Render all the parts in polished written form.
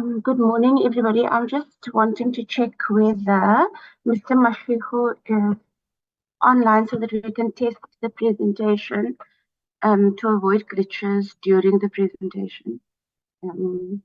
Good morning, everybody. I'm just wanting to check whether Mr. Mashiko is online so that we can test the presentation to avoid glitches during the presentation. Um,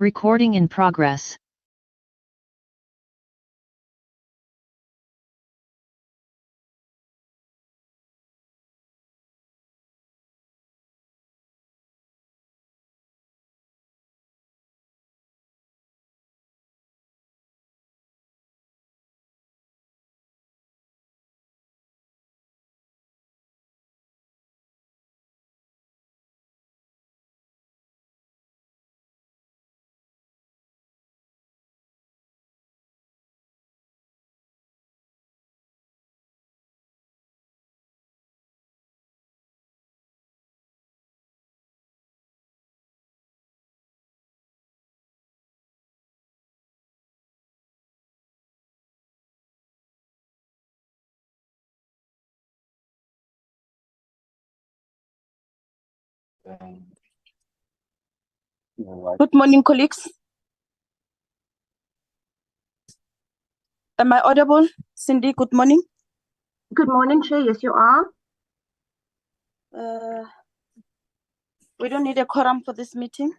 Recording in progress. Good morning, colleagues. Am I audible? Cindy, good morning. Good morning, Chair. Yes, you are. We don't need a quorum for this meeting.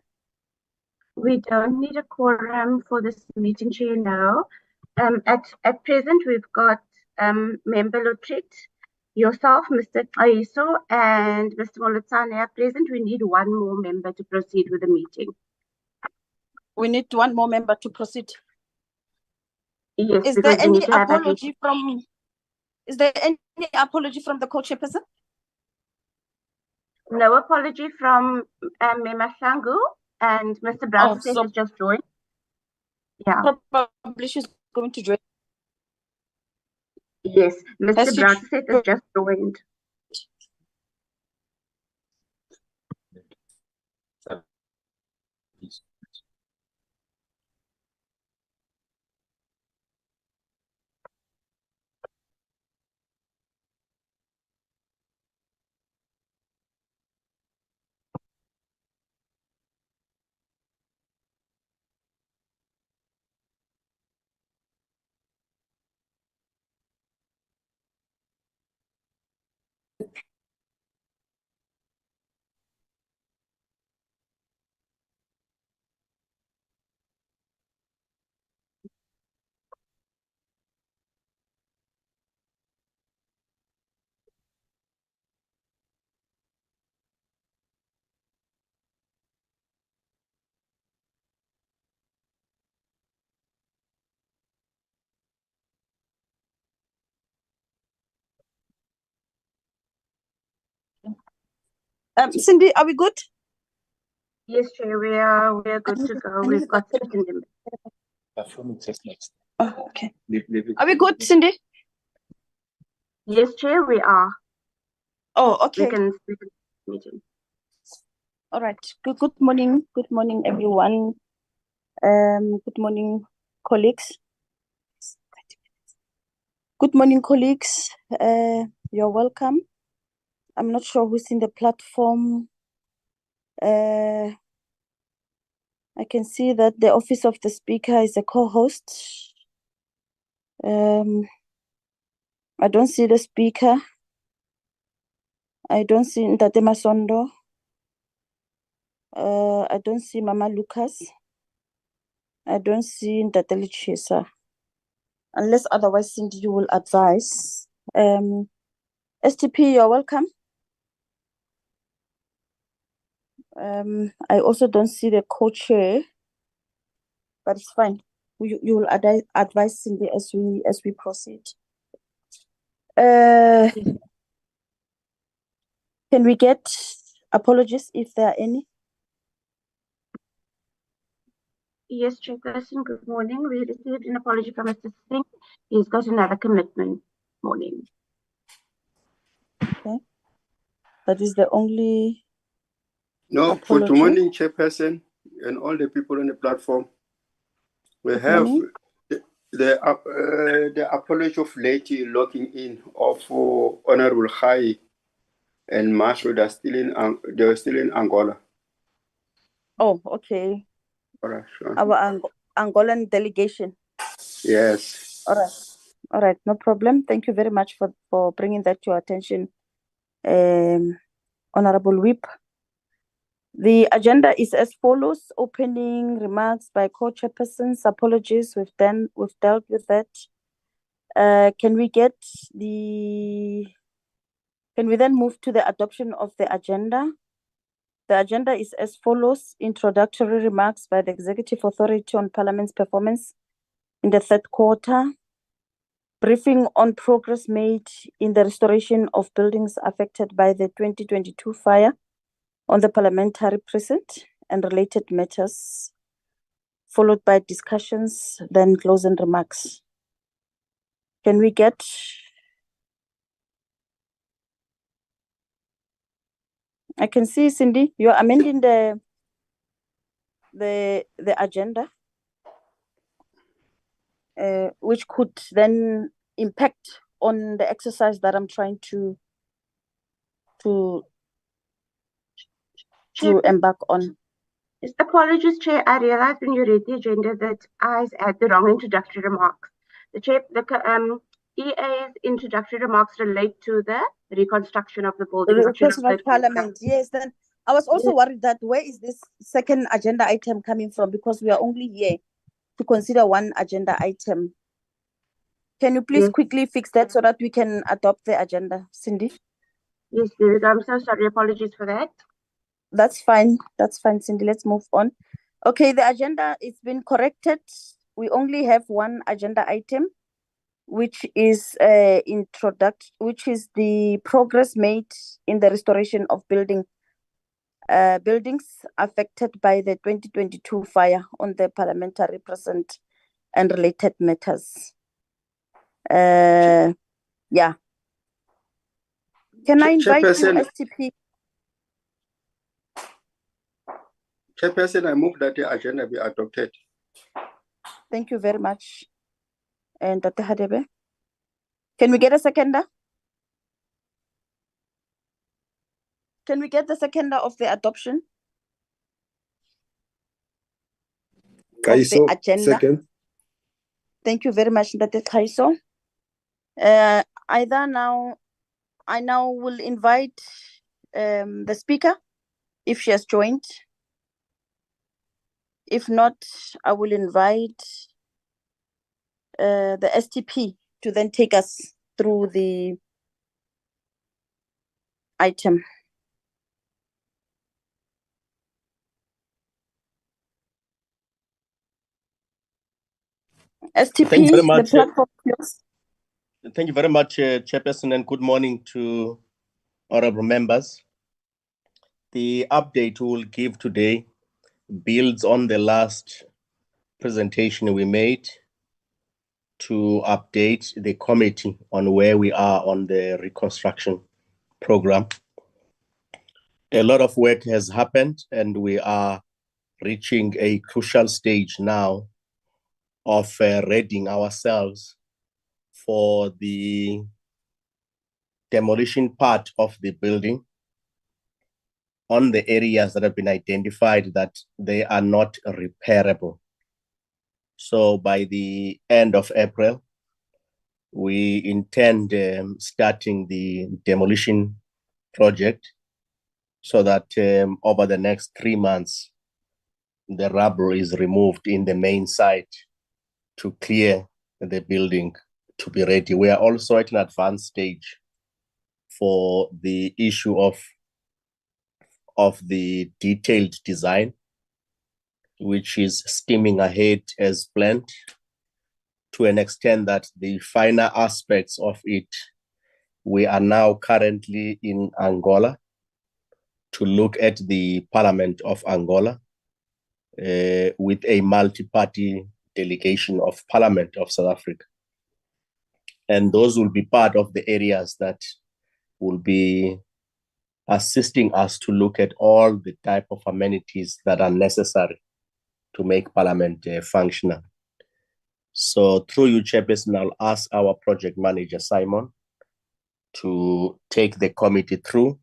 We don't need a quorum for this meeting, Chair, no. At present, we've got Member Lutrit, yourself, Mr. Aiso, and Mr. Molotane are present. We need one more member to proceed with the meeting. We need one more member to proceed. Yes, Is because there we need any to have apology from? Is there any apology from the co-chairperson? No apology from Mema Shangu, and Mr. Brown so has just joined. Yeah. Probably she's going to join. Yes, Mr. Brown has just joined. Cindy, are we good? Yes, Chair, we are good to go. We've got 16 members. Oh, okay. Are we good, Cindy? Yes, Chair, we are. Oh, okay. We can meeting. All right. Good morning. Good morning, everyone. Good morning, colleagues. Good morning, colleagues. You're welcome. I'm not sure who's in the platform. I can see that the Office of the Speaker is a co-host. I don't see the Speaker. I don't see Ntate Masondo. I don't see Mama Lucas. I don't see Ntate Lichisa. Unless otherwise, Cindy, you will advise. STP, you're welcome. I also don't see the co-chair, but it's fine. You will advise Cindy as we proceed. Can we get apologies if there are any? Yes, Chairperson, good morning. We received an apology from Mr. Singh. He's got another commitment. Morning. Okay. That is the only No, apology. good morning, Chairperson, and all the people on the platform. We Good have morning. the apology of lady logging in of Honorable Khai and Marshall. They're still in Angola. Oh, okay. All right, sure. Our Angolan delegation. Yes. All right, no problem. Thank you very much for bringing that to our attention, Honorable Whip. The agenda is as follows: opening remarks by co-chairpersons, apologies. We've dealt with that. Can we then move to the adoption of the agenda? The agenda is as follows: introductory remarks by the Executive Authority on Parliament's performance in the third quarter, briefing on progress made in the restoration of buildings affected by the 2022 fire on the parliamentary precinct and related matters, followed by discussions, then closing remarks. Can we get I can see, Cindy, you're amending the agenda, which could then impact on the exercise that I'm trying to embark on. Yes, apologies, Chair. I realized when you read the agenda that I had the wrong introductory remarks. The EA's introductory remarks relate to the reconstruction of the building. Reconstruction of Parliament, yes. Then I was also worried that where is this second agenda item coming from, because we are only here to consider one agenda item. Can you please quickly fix that so that we can adopt the agenda, Cindy? Yes, there we go. I'm so sorry. Apologies for that. That's fine, Cindy. Let's move on. Okay, the agenda is been corrected. We only have one agenda item, which is which is the progress made in the restoration of buildings affected by the 2022 fire on the parliamentary precinct and related matters. Yeah. Can I invite you, STP? Chairperson, I move that the agenda be adopted. Thank you very much. And Dr. Hadebe, can we get a seconder? Can we get the seconder of the adoption of the agenda? Second. Thank you very much, Dr. Kaiso. I now will invite the speaker if she has joined. If not, I will invite the STP to then take us through the item. STP, Thank you very much. the platform yours. Thank you very much, Chairperson, and good morning to honorable members. The update we will give today builds on the last presentation we made to update the committee on where we are on the reconstruction program. A lot of work has happened, and we are reaching a crucial stage now of readying ourselves for the demolition part of the building. on the areas that have been identified that they are not repairable. So by the end of April, we intend starting the demolition project so that over the next 3 months, the rubble is removed in the main site to clear the building to be ready. We are also at an advanced stage for the issue of the detailed design, which is steaming ahead as planned, to an extent that the finer aspects of it, we are now currently in Angola to look at the Parliament of Angola with a multi-party delegation of Parliament of South Africa. And those will be part of the areas that will be assisting us to look at all the type of amenities that are necessary to make Parliament functional. So through you, Chairperson, I'll ask our project manager, Simon, to take the committee through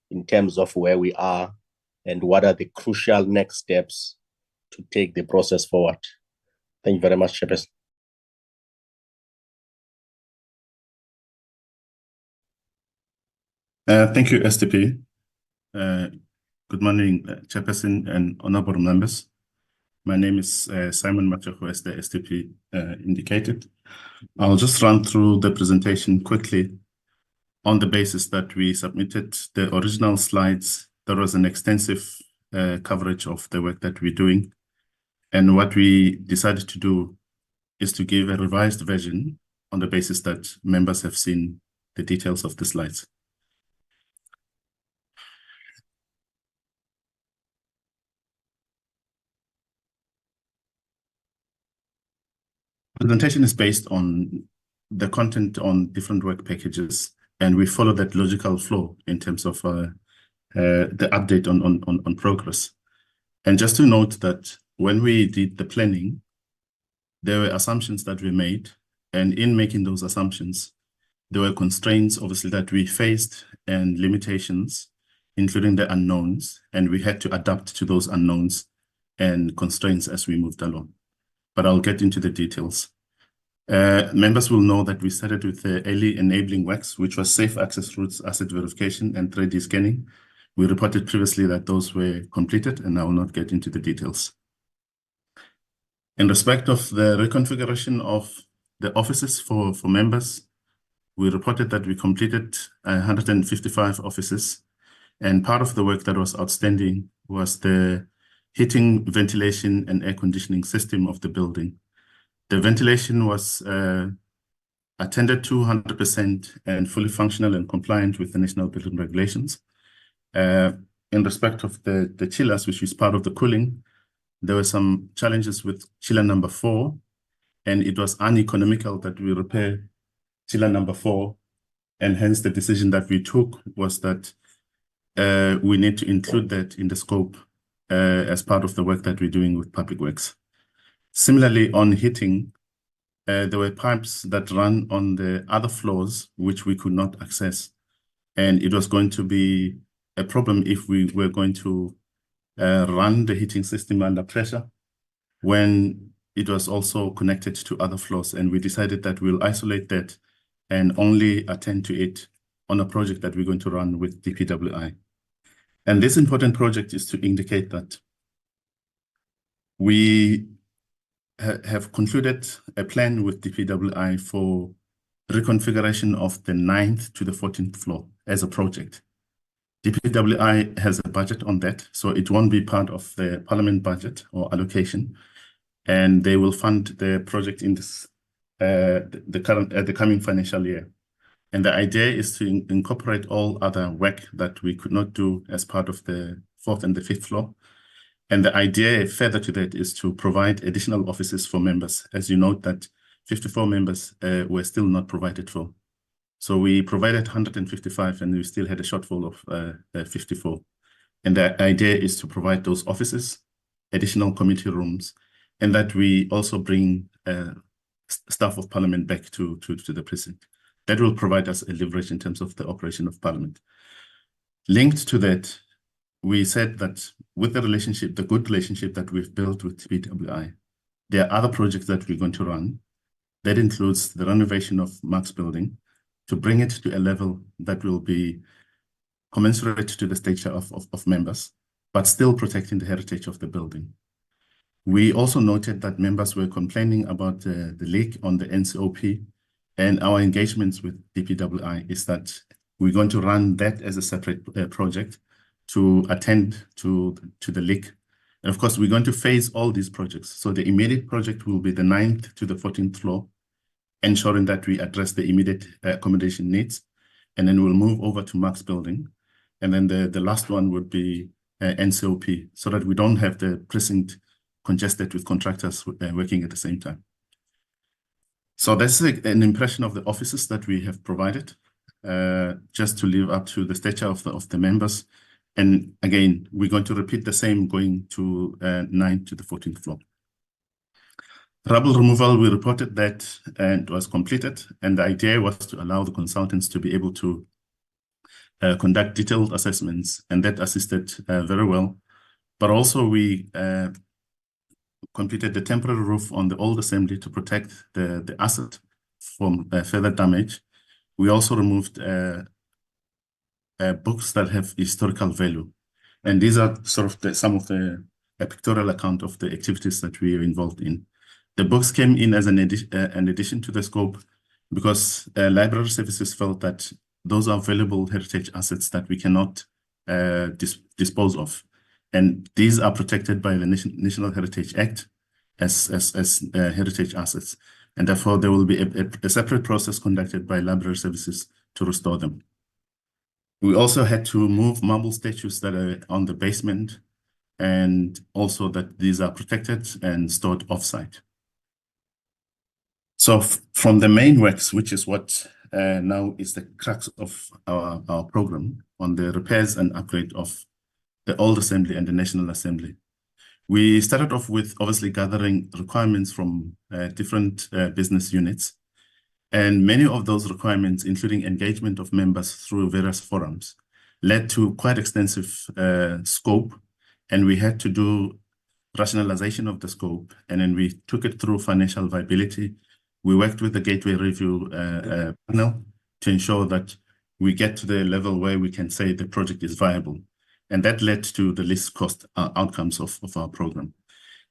in terms of where we are and what are the crucial next steps to take the process forward. Thank you very much, Chairperson. Thank you, SDP. Good morning, Chairperson and honorable members. My name is Simon Machoko, as the SDP indicated. I'll just run through the presentation quickly on the basis that we submitted the original slides. There was an extensive coverage of the work that we're doing. And what we decided to do is to give a revised version on the basis that members have seen the details of the slides. The presentation is based on the content on different work packages, and we follow that logical flow in terms of the update on progress. And just to note that when we did the planning, there were assumptions that we made, and in making those assumptions, there were constraints, obviously, that we faced and limitations, including the unknowns, and we had to adapt to those unknowns and constraints as we moved along. But I'll get into the details. Members will know that we started with the early enabling works, which was safe access routes, asset verification, and 3D scanning. We reported previously that those were completed, and I will not get into the details. In respect of the reconfiguration of the offices for members, we reported that we completed 155 offices, and part of the work that was outstanding was the heating, ventilation, and air conditioning system of the building. The ventilation was attended to 100% and fully functional and compliant with the national building regulations. In respect of the chillers, which is part of the cooling, there were some challenges with chiller number 4, and it was uneconomical that we repair chiller number 4, and hence the decision that we took was that we need to include that in the scope as part of the work that we're doing with Public Works. Similarly, on heating, there were pipes that run on the other floors, which we could not access. And it was going to be a problem if we were going to run the heating system under pressure when it was also connected to other floors. And we decided that we'll isolate that and only attend to it on a project that we're going to run with DPWI. And this important project is to indicate that we have concluded a plan with DPWI for reconfiguration of the 9th to the 14th floor as a project. DPWI has a budget on that, so it won't be part of the Parliament budget or allocation, and they will fund the project in this the coming financial year. And the idea is to incorporate all other work that we could not do as part of the 4th and the 5th floor. And the idea further to that is to provide additional offices for members. As you note that 54 members were still not provided for. So we provided 155 and we still had a shortfall of 54. And the idea is to provide those offices, additional committee rooms, and that we also bring staff of Parliament back to the precinct. That will provide us a leverage in terms of the operation of Parliament. Linked to that, we said that with the relationship, the good relationship that we've built with PWI, there are other projects that we're going to run. That includes the renovation of Mark's building to bring it to a level that will be commensurate to the stature of members, but still protecting the heritage of the building. We also noted that members were complaining about the leak on the NCOP, and our engagements with DPWI is that we're going to run that as a separate project to attend to the leak. And of course, we're going to phase all these projects. So the immediate project will be the 9th to the 14th floor, ensuring that we address the immediate accommodation needs. And then we'll move over to Mark's building. And then the last one would be NCOP, so that we don't have the precinct congested with contractors working at the same time. So that's an impression of the offices that we have provided, just to live up to the stature of the members. And again, we're going to repeat the same going to 9th to the 14th floor. Rubble removal, we reported that it was completed, and the idea was to allow the consultants to be able to conduct detailed assessments, and that assisted very well. But also we completed the temporary roof on the old assembly to protect the asset from further damage. We also removed books that have historical value. And these are sort of some of the pictorial account of the activities that we are involved in. The books came in as an addition to the scope because library services felt that those are valuable heritage assets that we cannot dispose of. And these are protected by the National Heritage Act as heritage assets. And therefore, there will be a separate process conducted by library services to restore them. We also had to move marble statues that are on the basement, and also that these are protected and stored off-site. So from the main works, which is what now is the crux of our program on the repairs and upgrade of the old assembly and the National Assembly. We started off with obviously gathering requirements from different business units. And many of those requirements, including engagement of members through various forums, led to quite extensive scope. And we had to do rationalization of the scope. And then we took it through financial viability. We worked with the Gateway Review panel to ensure that we get to the level where we can say the project is viable. And that led to the least cost outcomes of our program.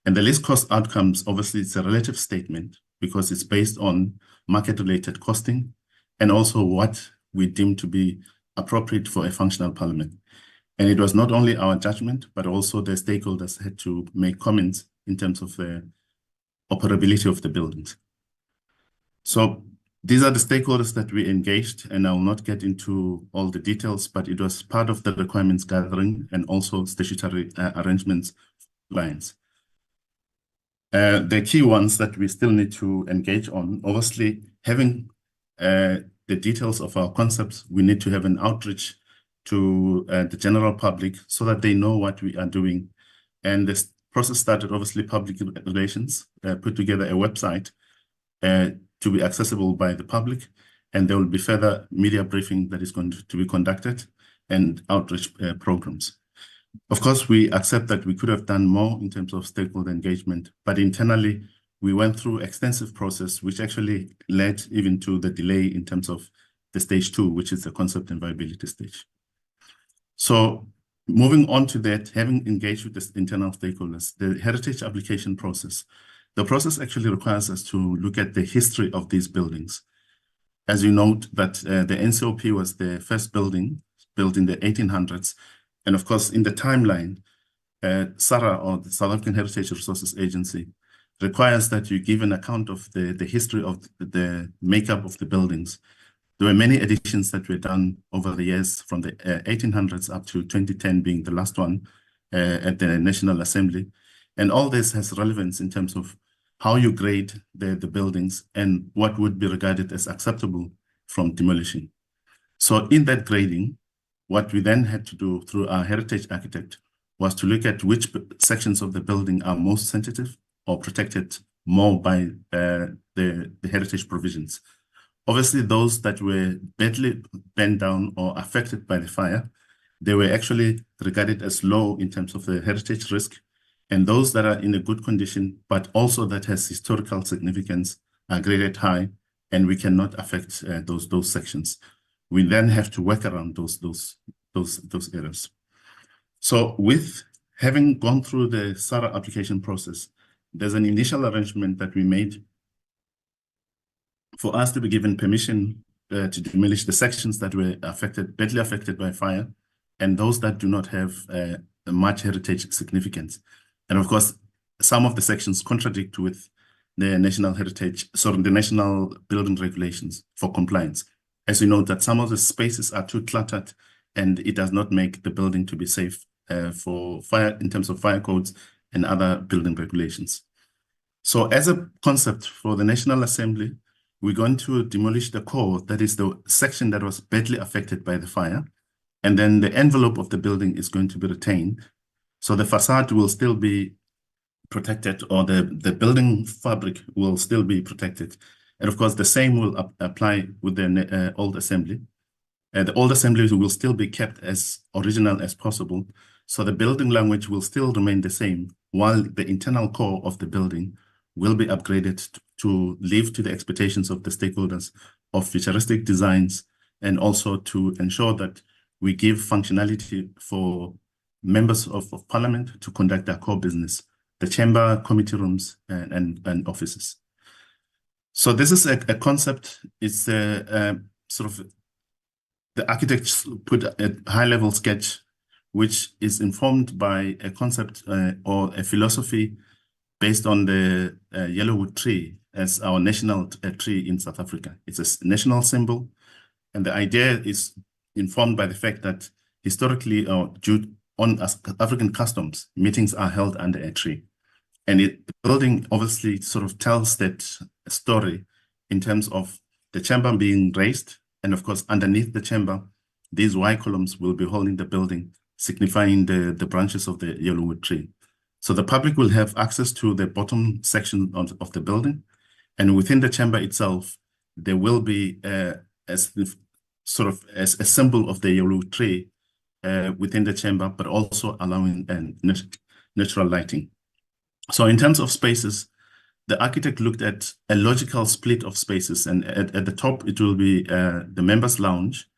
And the least cost outcomes, obviously, it's a relative statement because it's based on market-related costing and also what we deem to be appropriate for a functional parliament. And it was not only our judgment, but also the stakeholders had to make comments in terms of the operability of the buildings. So these are the stakeholders that we engaged, and I will not get into all the details, but it was part of the requirements gathering and also statutory arrangements lines. The key ones that we still need to engage on, obviously, having the details of our concepts, we need to have an outreach to the general public so that they know what we are doing. And this process started, obviously, public relations, put together a website to be accessible by the public, and there will be further media briefing that is going to be conducted and outreach programs. Of course, we accept that we could have done more in terms of stakeholder engagement, but internally, we went through extensive process, which actually led even to the delay in terms of the stage 2, which is the concept and viability stage. So moving on to that, having engaged with the internal stakeholders, the heritage application process, the process actually requires us to look at the history of these buildings. As you note that the NCOP was the first building built in the 1800s. And of course, in the timeline, SARA, or the South African Heritage Resources Agency, requires that you give an account of the history of the makeup of the buildings. There were many additions that were done over the years from the 1800s up to 2010 being the last one at the National Assembly. And all this has relevance in terms of how you grade the buildings and what would be regarded as acceptable from demolition. So in that grading, what we then had to do through our heritage architect was to look at which sections of the building are most sensitive or protected more by the heritage provisions. Obviously, those that were badly bent down or affected by the fire, they were actually regarded as low in terms of the heritage risk. And those that are in a good condition, but also that has historical significance, are graded high, and we cannot affect those sections. We then have to work around those areas. So with having gone through the SARA application process, there's an initial arrangement that we made for us to be given permission to demolish the sections that were badly affected by fire, and those that do not have much heritage significance. And of course, some of the sections contradict with the national building regulations for compliance. As you know, that some of the spaces are too cluttered, and it does not make the building to be safe for fire in terms of fire codes and other building regulations. So as a concept for the National Assembly, we're going to demolish the core, that is the section that was badly affected by the fire, and then the envelope of the building is going to be retained. So the facade will still be protected, or the building fabric will still be protected. And of course, the same will apply with the old assembly. The old assembly will still be kept as original as possible. So the building language will still remain the same, while the internal core of the building will be upgraded to live to the expectations of the stakeholders of futuristic designs, and also to ensure that we give functionality for members of parliament to conduct their core business, the chamber, committee rooms, and offices. So this is a concept. It's sort of the architects put a high-level sketch, which is informed by a concept or a philosophy based on the yellowwood tree as our national tree in South Africa. It's a national symbol, and the idea is informed by the fact that historically, due on African customs, meetings are held under a tree. And the building obviously sort of tells that story in terms of the chamber being raised, and of course, underneath the chamber, these Y columns will be holding the building, signifying the branches of the yellowwood tree. So the public will have access to the bottom section of the building, and within the chamber itself, there will be as a symbol of the yellow tree within the chamber, but also allowing natural lighting. So in terms of spaces, the architect looked at a logical split of spaces, and at the top, it will be the members' lounge,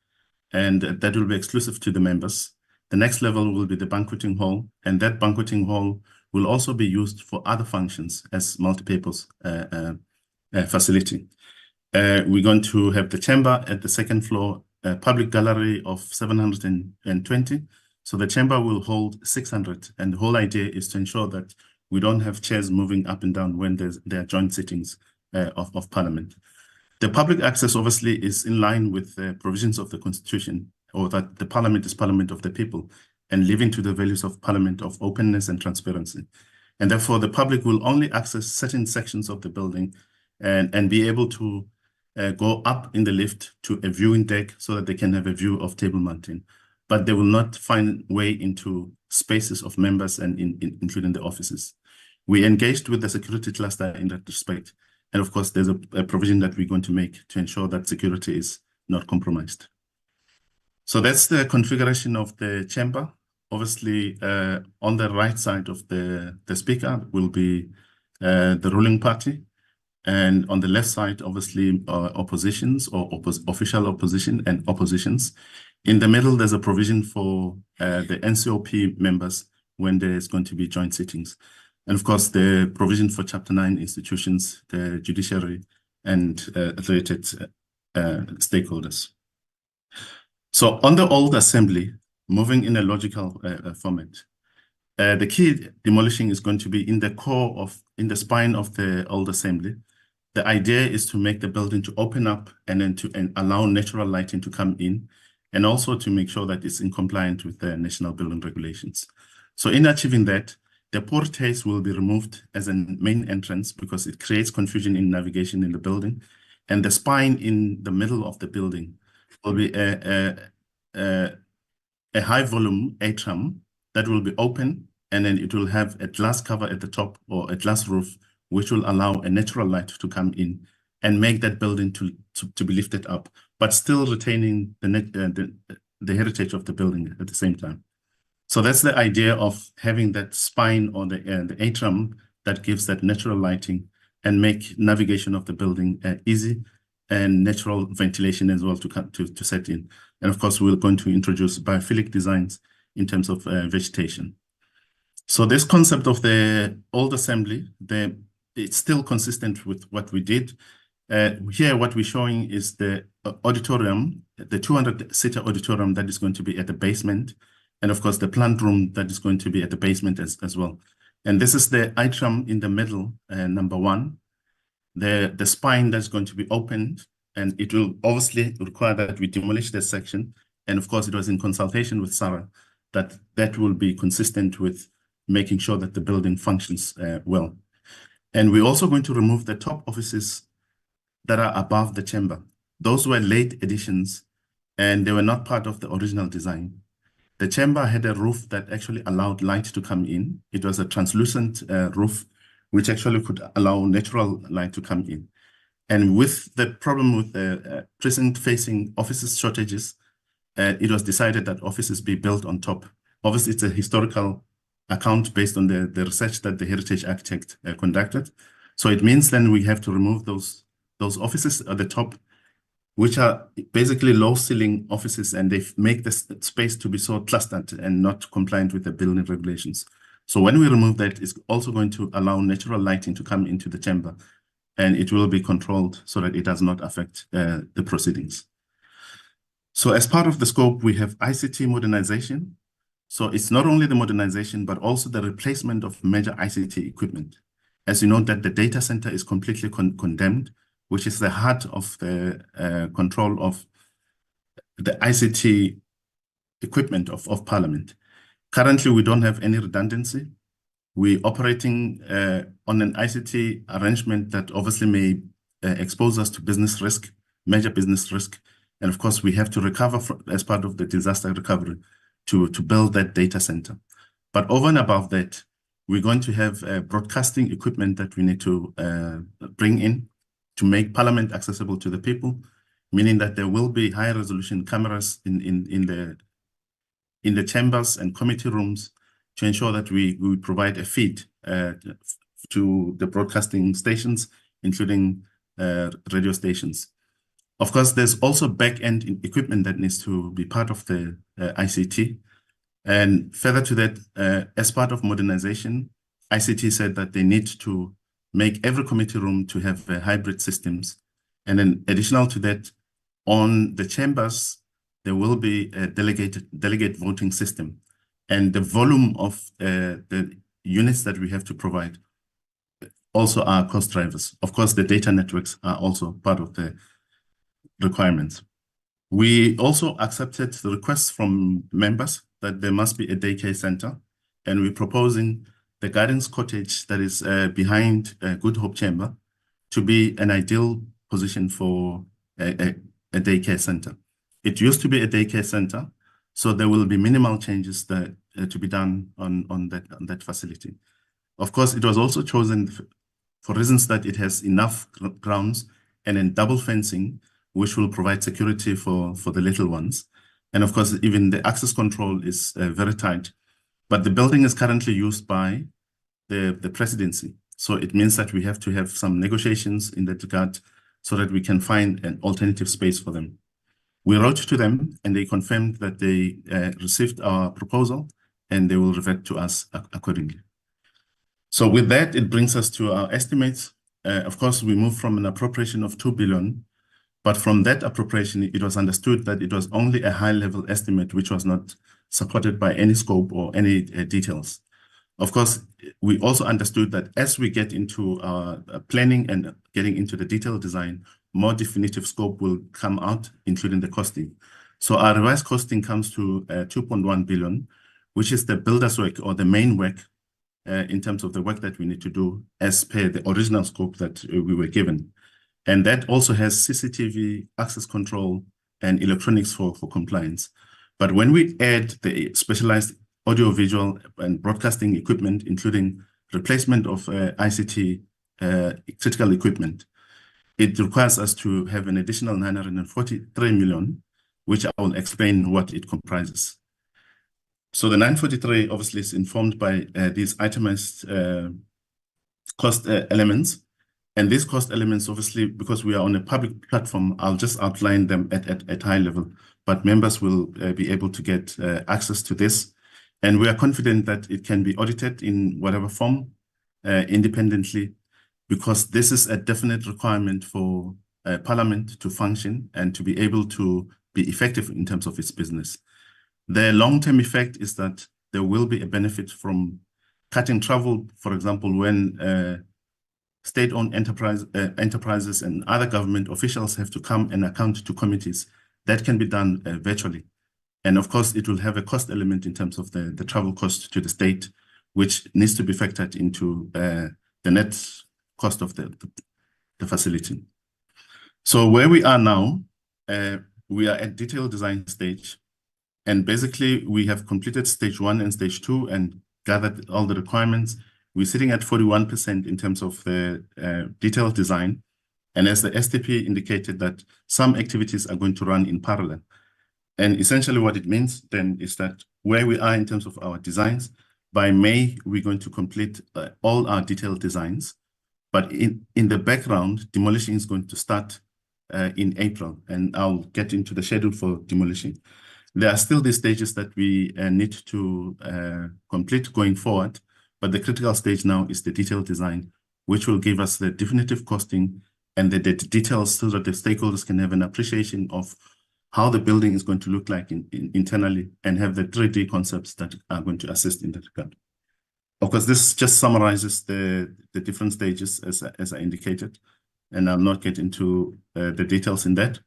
and that will be exclusive to the members. The next level will be the banqueting hall, and that banqueting hall will also be used for other functions as multi-purpose facility. We're going to have the chamber at the second floor, a public gallery of 720. So the chamber will hold 600, and the whole idea is to ensure that we don't have chairs moving up and down when there are joint sittings of Parliament. The public access obviously is in line with the provisions of the Constitution, or that the Parliament is Parliament of the people, and living to the values of Parliament of openness and transparency. And therefore, the public will only access certain sections of the building and be able to go up in the lift to a viewing deck so that they can have a view of Table Mountain. But they will not find way into spaces of members and including the offices. We engaged with the security cluster in that respect. And of course, there's a provision that we're going to make to ensure that security is not compromised. So that's the configuration of the chamber. Obviously, on the right side of the speaker will be the ruling party. And on the left side, obviously, oppositions or official opposition and oppositions. In the middle, there's a provision for the NCOP members when there's going to be joint sittings. And of course, the provision for Chapter 9 institutions, the judiciary, and related stakeholders. So on the old assembly, moving in a logical format, the key demolishing is going to be in the core in the spine of the old assembly. The idea is to make the building to open up and then to allow natural lighting to come in, and also to make sure that it's in compliance with the national building regulations. So in achieving that, the portales will be removed as a main entrance because it creates confusion in navigation in the building. And the spine in the middle of the building will be a high volume atrium that will be open, and then it will have a glass cover at the top or a glass roof, which will allow a natural light to come in and make that building to be lifted up, but still retaining the the heritage of the building at the same time. So that's the idea of having that spine or the atrium that gives that natural lighting and make navigation of the building easy, and natural ventilation as well to set in. And of course, we're going to introduce biophilic designs in terms of vegetation. So this concept of the old assembly, it's still consistent with what we did. Here, what we're showing is the auditorium, the 200-seater auditorium that is going to be at the basement, and of course the plant room that is going to be at the basement as well. And this is the atrium in the middle, number one. The spine that's going to be opened, and it will obviously require that we demolish this section. And of course, it was in consultation with Sarah that will be consistent with making sure that the building functions well. And we're also going to remove the top offices that are above the chamber. Those were late additions, and they were not part of the original design. The chamber had a roof that actually allowed light to come in. It was a translucent roof, which actually could allow natural light to come in. And with the problem with the precinct-facing offices shortages, it was decided that offices be built on top. Obviously, it's a historical account based on the research that the heritage architect conducted. So it means then we have to remove those offices at the top, which are basically low-ceiling offices, and they make the space to be so clustered and not compliant with the building regulations. So when we remove that, it's also going to allow natural lighting to come into the chamber, and it will be controlled so that it does not affect the proceedings. So as part of the scope, we have ICT modernization. So it's not only the modernization, but also the replacement of major ICT equipment. As you know, that the data center is completely condemned, which is the heart of the control of the ICT equipment of Parliament. Currently, we don't have any redundancy. We're operating on an ICT arrangement that obviously may expose us to business risk, major business risk. And of course, we have to recover as part of the disaster recovery to build that data center. But over and above that, we're going to have broadcasting equipment that we need to bring in to make Parliament accessible to the people, meaning that there will be high resolution cameras in the chambers and committee rooms to ensure that we provide a feed to the broadcasting stations, including radio stations. Of course, there's also back-end equipment that needs to be part of the ICT. And further to that, as part of modernization, ICT said that they need to make every committee room to have hybrid systems. And then additional to that, on the chambers, there will be a delegate voting system. And the volume of the units that we have to provide also are cost drivers. Of course, the data networks are also part of the requirements. We also accepted the requests from members that there must be a daycare center, and we're proposing the guidance cottage that is behind Good Hope Chamber to be an ideal position for a daycare center. It used to be a daycare center, so there will be minimal changes that to be done on that facility. Of course, it was also chosen for reasons that it has enough grounds and then double fencing, which will provide security for the little ones. And of course, even the access control is very tight. But the building is currently used by the presidency. So it means that we have to have some negotiations in that regard so that we can find an alternative space for them. We wrote to them and they confirmed that they received our proposal and they will revert to us accordingly. So with that, it brings us to our estimates. Of course, we moved from an appropriation of 2 billion, but from that appropriation, it was understood that it was only a high-level estimate, which was not supported by any scope or any details. Of course, we also understood that as we get into planning and getting into the detailed design, more definitive scope will come out, including the costing. So our revised costing comes to 2.1 billion, which is the builder's work or the main work in terms of the work that we need to do as per the original scope that we were given. And that also has CCTV, access control, and electronics for compliance. But when we add the specialized audiovisual and broadcasting equipment, including replacement of ICT critical equipment, it requires us to have an additional 943 million which I will explain what it comprises. So the 943 obviously is informed by these itemized cost elements. And these cost elements, obviously, because we are on a public platform, I'll just outline them at high level, but members will be able to get access to this. And we are confident that it can be audited in whatever form independently, because this is a definite requirement for Parliament to function and to be able to be effective in terms of its business. The long-term effect is that there will be a benefit from cutting travel, for example, when state-owned enterprises and other government officials have to come and account to committees. That can be done virtually. And of course, it will have a cost element in terms of the travel cost to the state, which needs to be factored into the net cost of the facility. So where we are now, we are at detailed design stage. And basically, we have completed stage 1 and stage 2 and gathered all the requirements. We're sitting at 41% in terms of the detailed design. And as the STP indicated that some activities are going to run in parallel. And essentially what it means then is that where we are in terms of our designs, by May, we're going to complete all our detailed designs. But in the background, demolition is going to start in April. And I'll get into the schedule for demolition. There are still the stages that we need to complete going forward. But the critical stage now is the detailed design, which will give us the definitive costing and the details so that the stakeholders can have an appreciation of how the building is going to look like internally and have the 3D concepts that are going to assist in that regard. Of course, this just summarizes the different stages as I indicated, and I'll not get into the details in that.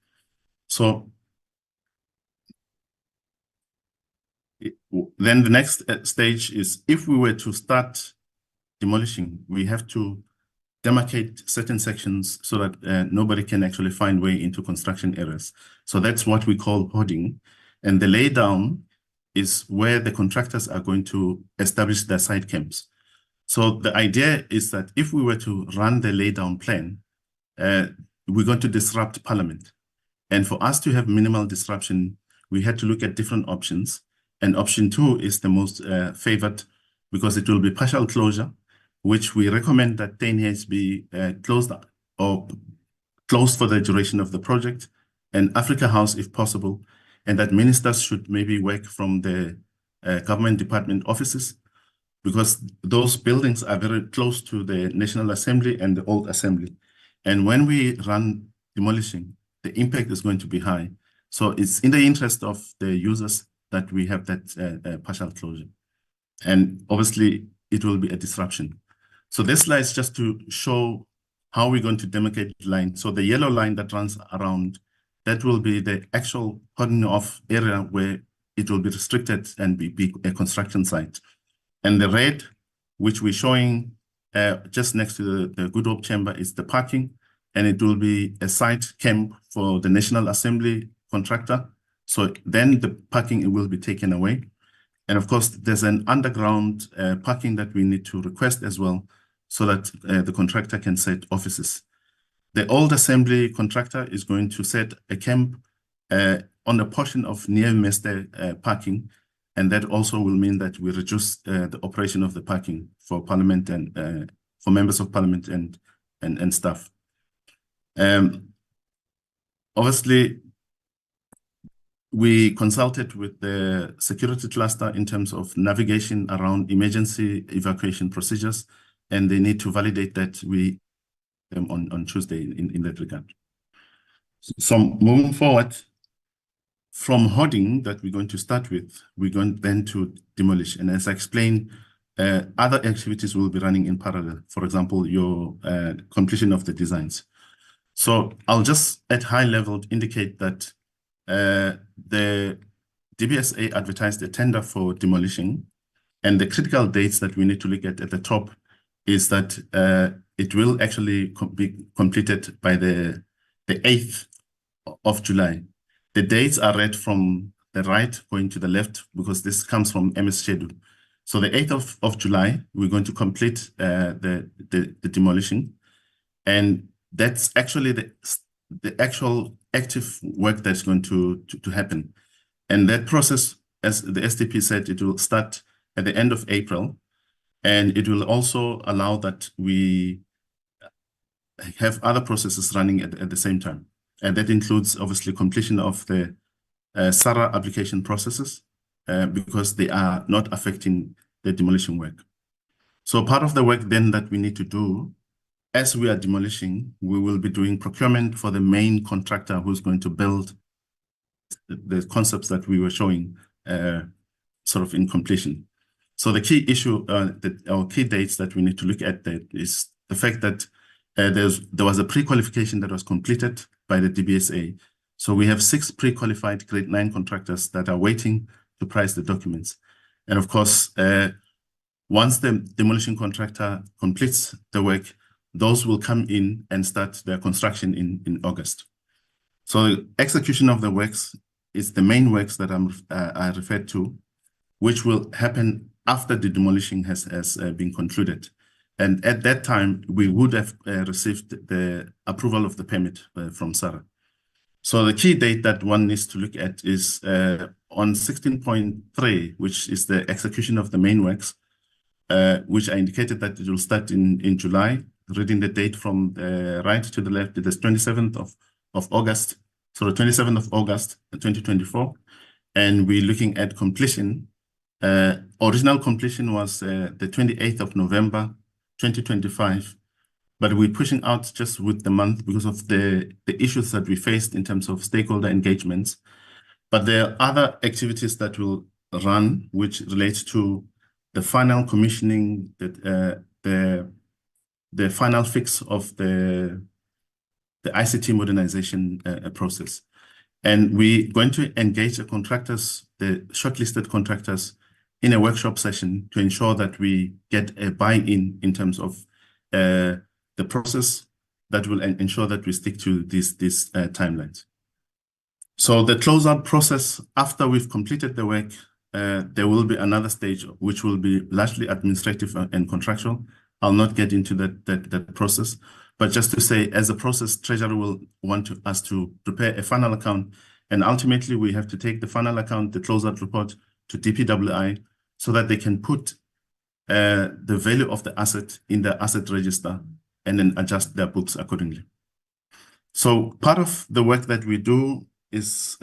So then the next stage is if we were to start demolishing, we have to demarcate certain sections so that nobody can actually find way into construction areas. So that's what we call hoarding. And the laydown is where the contractors are going to establish their site camps. So the idea is that if we were to run the laydown plan, we're going to disrupt Parliament. And for us to have minimal disruption, we had to look at different options. And option 2 is the most favored because it will be partial closure, which we recommend that 10 years be closed or closed for the duration of the project, and Africa House if possible, and that ministers should maybe work from the government department offices because those buildings are very close to the National Assembly and the old Assembly. And when we run demolishing, the impact is going to be high. So it's in the interest of the users that we have that partial closure. And obviously, it will be a disruption. So this slide is just to show how we're going to demarcate the line. So the yellow line that runs around, that will be the actual cutting off area where it will be restricted and be a construction site. And the red, which we're showing just next to the Good Hope Chamber, is the parking. And it will be a site camp for the National Assembly contractor. So then the parking will be taken away. And of course, there's an underground parking that we need to request as well so that the contractor can set offices. The old assembly contractor is going to set a camp on a portion of near Mester parking. And that also will mean that we reduce the operation of the parking for Parliament and for members of Parliament and staff. Obviously, we consulted with the security cluster in terms of navigation around emergency evacuation procedures, and they need to validate that we on Tuesday in that regard. So moving forward, from hoarding that we're going to start with, we're going then to demolish. And as I explained, other activities will be running in parallel. For example, your completion of the designs. So I'll just at high level indicate that the DBSA advertised a tender for demolition, and the critical dates that we need to look at the top is that it will actually be completed by the 8th of July. The dates are read from the right going to the left because this comes from MS schedule. So the 8th of July, we're going to complete the demolition, and that's actually the actual active work that's going to happen. And that process, as the SDP said, it will start at the end of April, and it will also allow that we have other processes running at the same time. And that includes obviously completion of the SARA application processes because they are not affecting the demolition work. So part of the work then that we need to do as we are demolishing, we will be doing procurement for the main contractor who's going to build the concepts that we were showing sort of in completion. So the key issue, our key dates that we need to look at that is the fact that there was a pre-qualification that was completed by the DBSA. So we have 6 pre-qualified grade 9 contractors that are waiting to price the documents. And of course, once the demolition contractor completes the work, those will come in and start their construction in August. So the execution of the works is the main works that I referred to, which will happen after the demolition has been concluded. And at that time, we would have received the approval of the permit from SARA. So the key date that one needs to look at is on 16.3, which is the execution of the main works, which I indicated that it will start in July. Reading the date from the right to the left, it is 27th of August. So the 27th of August, 2024. And we're looking at completion. Original completion was the 28th of November, 2025. But we're pushing out just with the month because of the issues that we faced in terms of stakeholder engagements. But there are other activities that will run, which relates to the final commissioning, the final fix of the ICT modernization process. And we're going to engage the contractors, the shortlisted contractors, in a workshop session to ensure that we get a buy-in in terms of the process that will ensure that we stick to these timelines. So the closeout process, after we've completed the work, there will be another stage which will be largely administrative and contractual. I'll not get into that process, but just to say, as a process, Treasury will want us to prepare a final account, and ultimately we have to take the final account, the closeout report, to DPWI so that they can put the value of the asset in the asset register and then adjust their books accordingly. So part of the work that we do is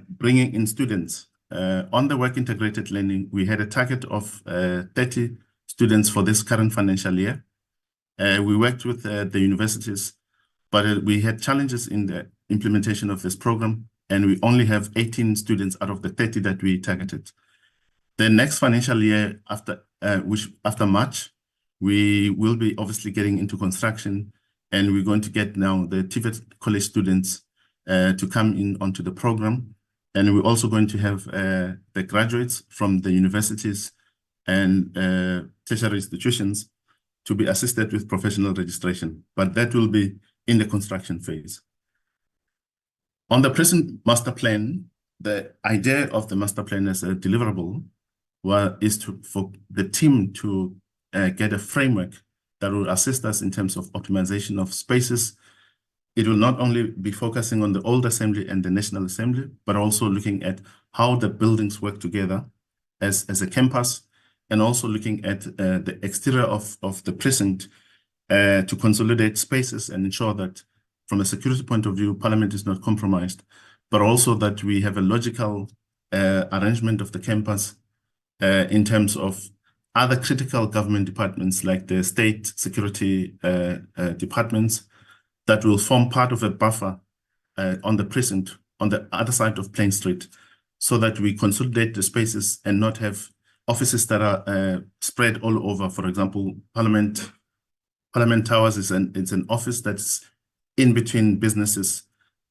bringing in students. On the work integrated learning, we had a target of 30 students for this current financial year. We worked with the universities, but we had challenges in the implementation of this program, and we only have 18 students out of the 30 that we targeted. The next financial year, after March, we will be obviously getting into construction, and we're going to get now the TVET college students to come in onto the program. And we're also going to have the graduates from the universities and tertiary institutions to be assisted with professional registration, but that will be in the construction phase. On the present master plan, the idea of the master plan as a deliverable is for the team to get a framework that will assist us in terms of optimization of spaces. It will not only be focusing on the old assembly and the National Assembly, but also looking at how the buildings work together as a campus, and also looking at the exterior of the precinct to consolidate spaces and ensure that from a security point of view, Parliament is not compromised, but also that we have a logical arrangement of the campus in terms of other critical government departments like the state security departments that will form part of a buffer on the precinct on the other side of Plain Street, so that we consolidate the spaces and not have offices that are spread all over. For example, Parliament Towers is an office that's in between businesses,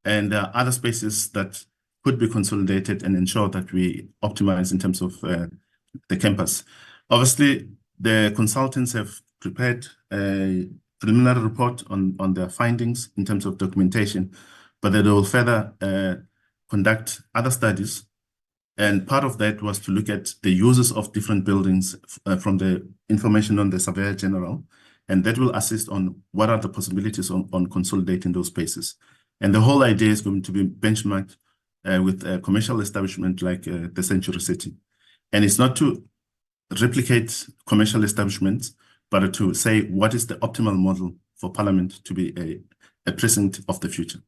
and there are other spaces that could be consolidated and ensure that we optimize in terms of the campus. Obviously, the consultants have prepared a preliminary report on their findings in terms of documentation, but they will further conduct other studies. And part of that was to look at the uses of different buildings from the information on the Surveyor General, and that will assist on what are the possibilities on consolidating those spaces. And the whole idea is going to be benchmarked with a commercial establishment like the Century City. And it's not to replicate commercial establishments, but to say what is the optimal model for Parliament to be a precinct of the future.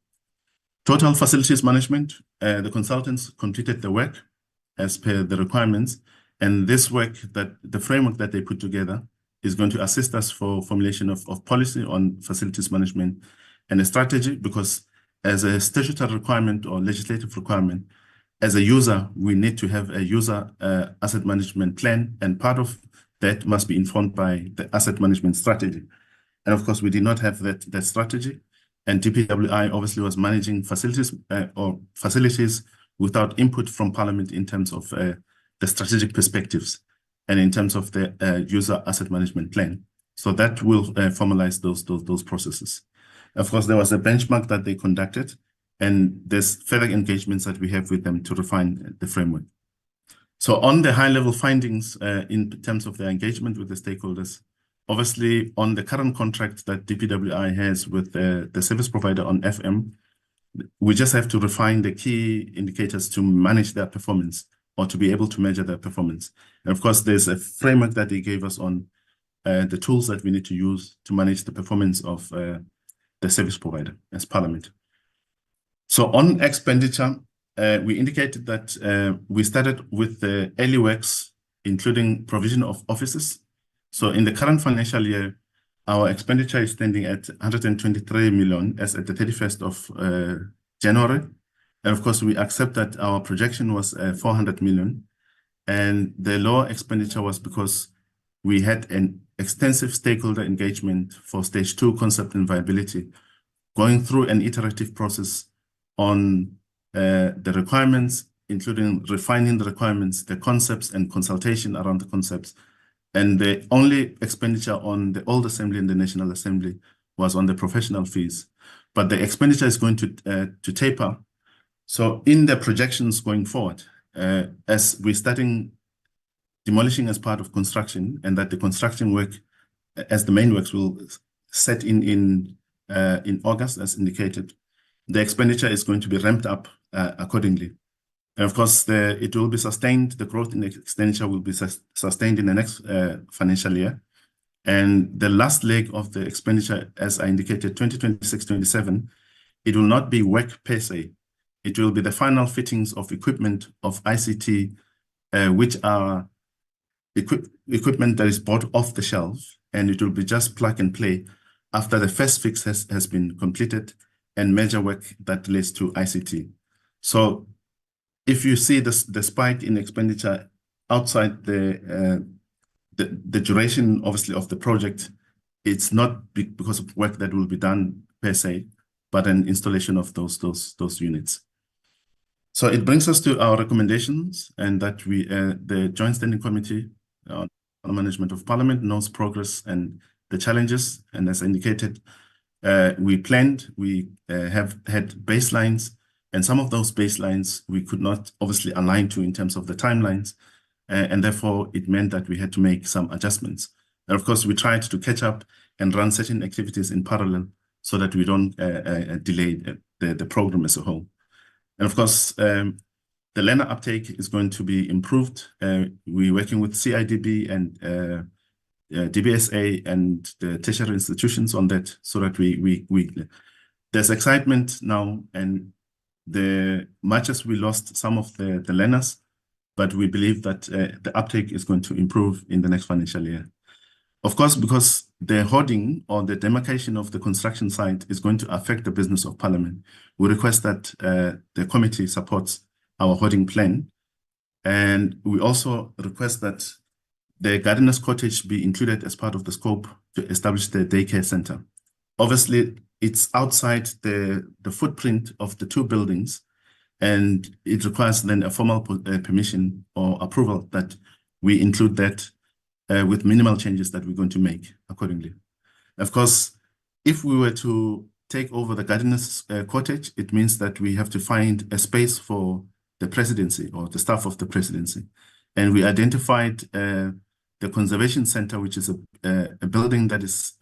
Total facilities management, the consultants completed the work as per the requirements, and this work, the framework that they put together, is going to assist us for formulation of policy on facilities management and a strategy, because as a statutory requirement or legislative requirement, as a user, we need to have a user asset management plan, and part of that must be informed by the asset management strategy. And of course, we did not have that strategy, and DPWI obviously was managing facilities without input from Parliament in terms of the strategic perspectives and in terms of the user asset management plan. So that will formalize those processes. Of course, there was a benchmark that they conducted, and there's further engagements that we have with them to refine the framework. So on the high-level findings in terms of their engagement with the stakeholders, obviously on the current contract that DPWI has with the service provider on FM, we just have to refine the key indicators to manage their performance or to be able to measure their performance. And of course, there's a framework that they gave us on the tools that we need to use to manage the performance of the service provider as Parliament. So on expenditure, we indicated that we started with the early works, including provision of offices. So in the current financial year, our expenditure is standing at 123 million as at the 31st of January. And of course, we accept that our projection was 400 million. And the lower expenditure was because we had an extensive stakeholder engagement for stage 2 concept and viability, going through an iterative process on the requirements, including refining the requirements, the concepts, and consultation around the concepts. And the only expenditure on the Old Assembly and the National Assembly was on the professional fees. But the expenditure is going to taper. So in the projections going forward, as we're starting demolishing as part of construction, and that the construction work as the main works will set in August as indicated, the expenditure is going to be ramped up accordingly. And of course, it will be sustained. The growth in the expenditure will be sustained in the next financial year. And the last leg of the expenditure, as I indicated, 2026-27, it will not be work per se. It will be the final fittings of equipment of ICT, which are equipment that is bought off the shelf, and it will be just plug and play after the first fix has been completed and major work that relates to ICT. So if you see the spike in expenditure outside the duration, obviously, of the project, it's not because of work that will be done per se, but an installation of those units. So it brings us to our recommendations, and that the Joint Standing Committee on Management of Parliament knows progress and the challenges. And as indicated, we have had baselines, and some of those baselines we could not obviously align to in terms of the timelines. And therefore, it meant that we had to make some adjustments. And of course, we tried to catch up and run certain activities in parallel so that we don't delay the program as a whole. And of course, the learner uptake is going to be improved. We're working with CIDB and DBSA and the tertiary institutions on that, so that there's excitement now, and much as we lost some of the learners, but we believe that the uptake is going to improve in the next financial year. Of course, because the hoarding or the demarcation of the construction site is going to affect the business of Parliament, we request that the committee supports our hoarding plan. And we also request that the gardener's cottage be included as part of the scope to establish the daycare center. Obviously, it's outside the footprint of the two buildings, and it requires then a formal permission or approval that we include that with minimal changes that we're going to make accordingly. Of course, if we were to take over the gardener's cottage, it means that we have to find a space for the presidency or the staff of the presidency. And we identified the conservation center, which is a building that is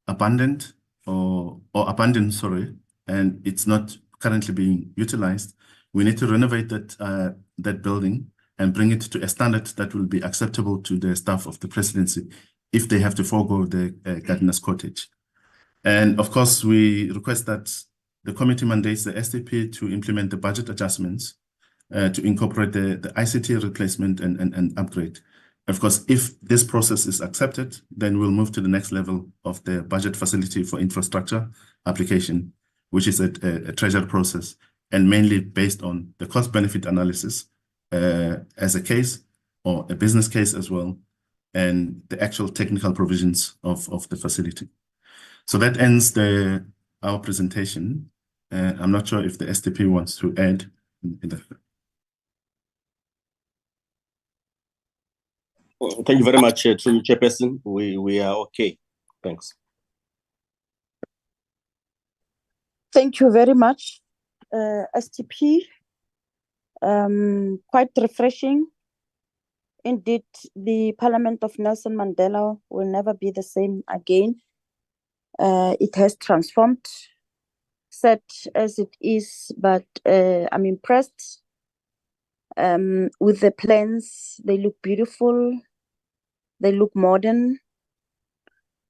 abandoned, and it's not currently being utilized, we need to renovate that building and bring it to a standard that will be acceptable to the staff of the presidency if they have to forego the gardener's cottage. And of course, we request that the committee mandates the SDP to implement the budget adjustments to incorporate the ICT replacement and upgrade. Of course, if this process is accepted, then we'll move to the next level of the budget facility for infrastructure application, which is a treasury process, and mainly based on the cost-benefit analysis as a case or a business case as well, and the actual technical provisions of the facility. So that ends our presentation. I'm not sure if the SDP wants to add. Thank you very much, through Chairperson. We are okay. Thanks. Thank you very much, STP. Quite refreshing. Indeed, the Parliament of Nelson Mandela will never be the same again. It has transformed, sad as it is, but I'm impressed with the plans. They look beautiful. They look modern.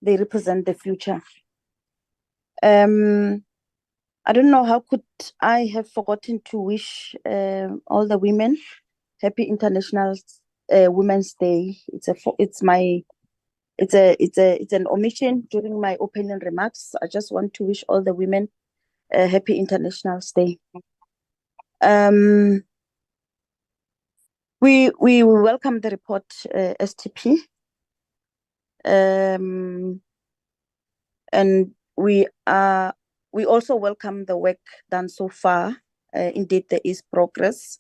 They represent the future. I don't know how could I have forgotten to wish all the women happy International Women's Day. It's an omission during my opening remarks. I just want to wish all the women a happy International Day. We welcome the report, STP, and we also welcome the work done so far. Indeed, there is progress.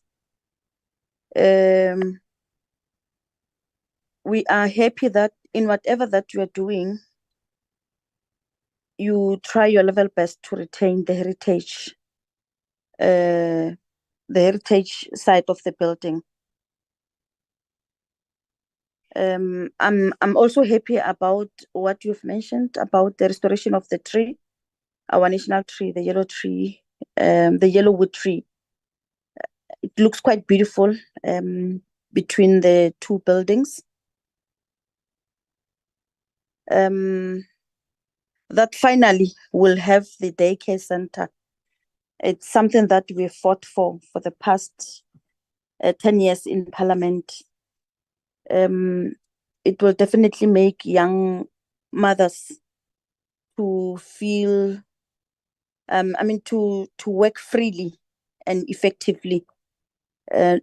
We are happy that in whatever that you are doing, you try your level best to retain the heritage side of the building. I'm also happy about what you've mentioned about the restoration of the tree, our national tree, the yellow tree, the yellow wood tree. It looks quite beautiful between the two buildings. That finally will have the daycare center. It's something that we fought for the past 10 years in Parliament. It will definitely make young mothers to feel, to work freely and effectively,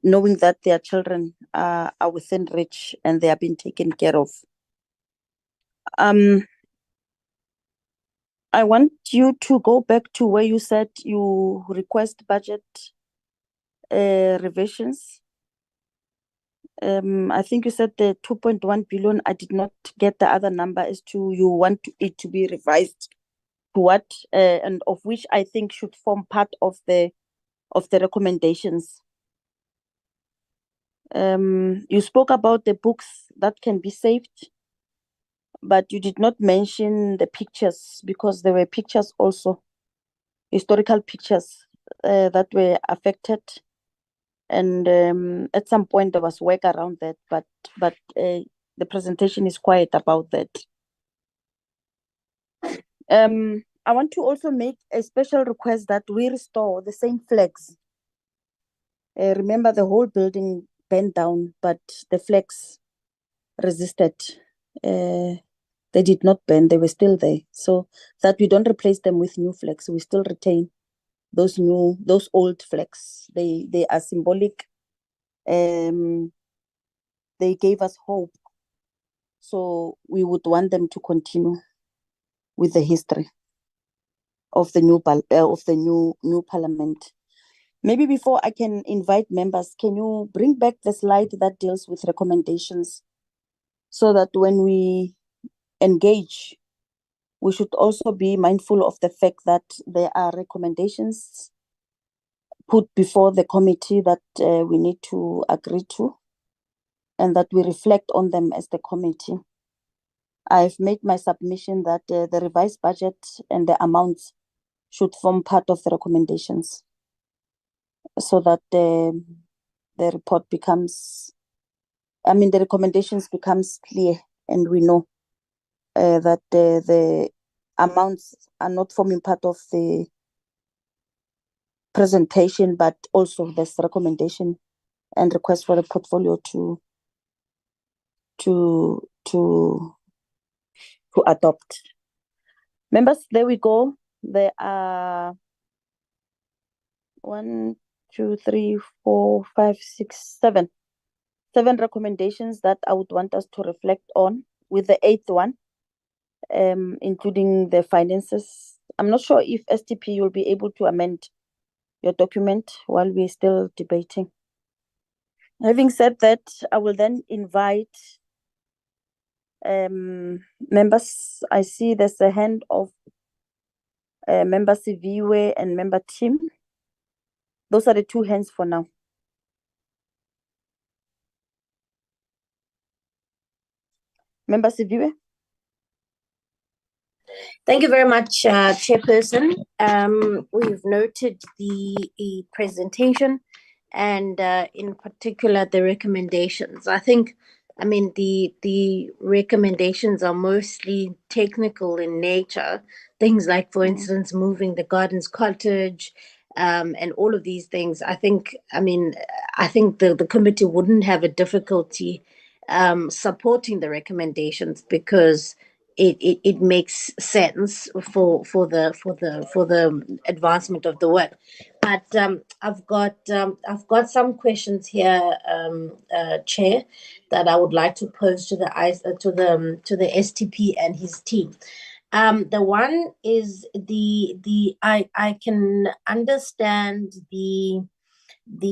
knowing that their children are within reach and they are being taken care of. I want you to go back to where you said you request budget revisions. I think you said the 2.1 billion. I did not get the other number as to you want it to be revised to what, and of which I think should form part of the recommendations. You spoke about the books that can be saved, but you did not mention the pictures, because there were pictures also, historical pictures that were affected. And at some point there was work around that, but the presentation is quiet about that. I want to also make a special request that we restore the same flags. Remember, the whole building bent down, but the flags resisted. They did not bend, they were still there. So that we don't replace them with new flags, we still retain those old flags. They are symbolic. They gave us hope. So we would want them to continue with the history of the new parliament. Maybe before I can invite members, can you bring back the slide that deals with recommendations, so that when we engage, we should also be mindful of the fact that there are recommendations put before the committee that we need to agree to, and that we reflect on them as the committee. I've made my submission that the revised budget and the amounts should form part of the recommendations, so that the report becomes, the recommendations becomes clear, and we know that the amounts are not forming part of the presentation, but also this recommendation and request for the portfolio to adopt. Members, there we go. There are 1, 2, 3, 4, 5, 6, 7. 7 recommendations that I would want us to reflect on, with the 8th one, including the finances. I'm not sure if STP will be able to amend your document while we're still debating. Having said that, I will then invite members. I see there's a hand of Member Siviwe and Member Tim. Those are the 2 hands for now. Member Siviwe? Thank you very much, Chairperson. We've noted the presentation and in particular the recommendations. I think, the recommendations are mostly technical in nature. Things like, for instance, moving the gardens cottage, and all of these things. I think the committee wouldn't have a difficulty supporting the recommendations, because it makes sense for the advancement of the work. But I've got some questions here, Chair, that I would like to pose to the STP and his team. The one is I can understand the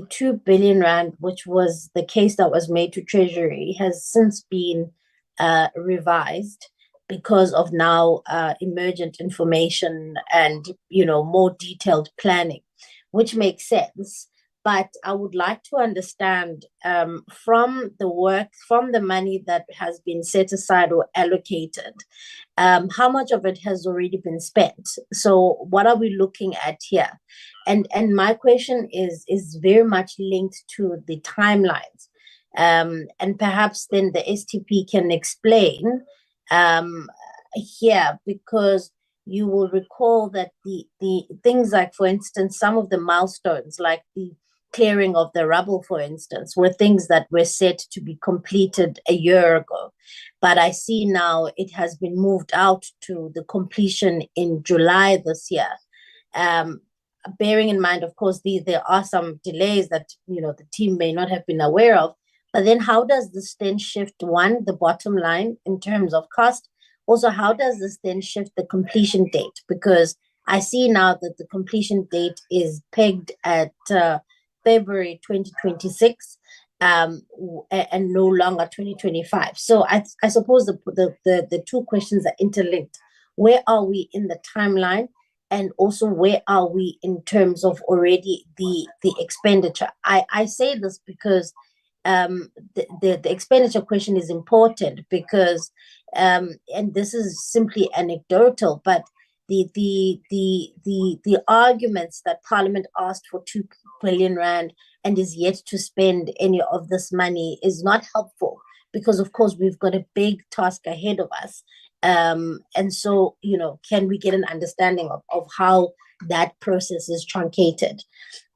2 billion rand, which was the case that was made to Treasury, has since been revised because of now emergent information and more detailed planning, which makes sense. But I would like to understand from the money that has been set aside or allocated, how much of it has already been spent. So what are we looking at here? And my question is very much linked to the timelines. And perhaps then the STP can explain here, because you will recall that the things like, for instance, some of the milestones, like the clearing of the rubble, for instance, were things that were set to be completed a year ago. But I see now it has been moved out to the completion in July this year. Bearing in mind, of course, there are some delays that the team may not have been aware of. But then how does this then shift, one, the bottom line in terms of cost? Also, how does this then shift the completion date? Because I see now that the completion date is pegged at February 2026 and no longer 2025. So I suppose the 2 questions are interlinked. Where are we in the timeline? And also, where are we in terms of already the expenditure? I say this because the expenditure question is important, because and this is simply anecdotal, but the arguments that Parliament asked for 2 billion rand and is yet to spend any of this money is not helpful, because of course we've got a big task ahead of us. And so, can we get an understanding of how that process is truncated?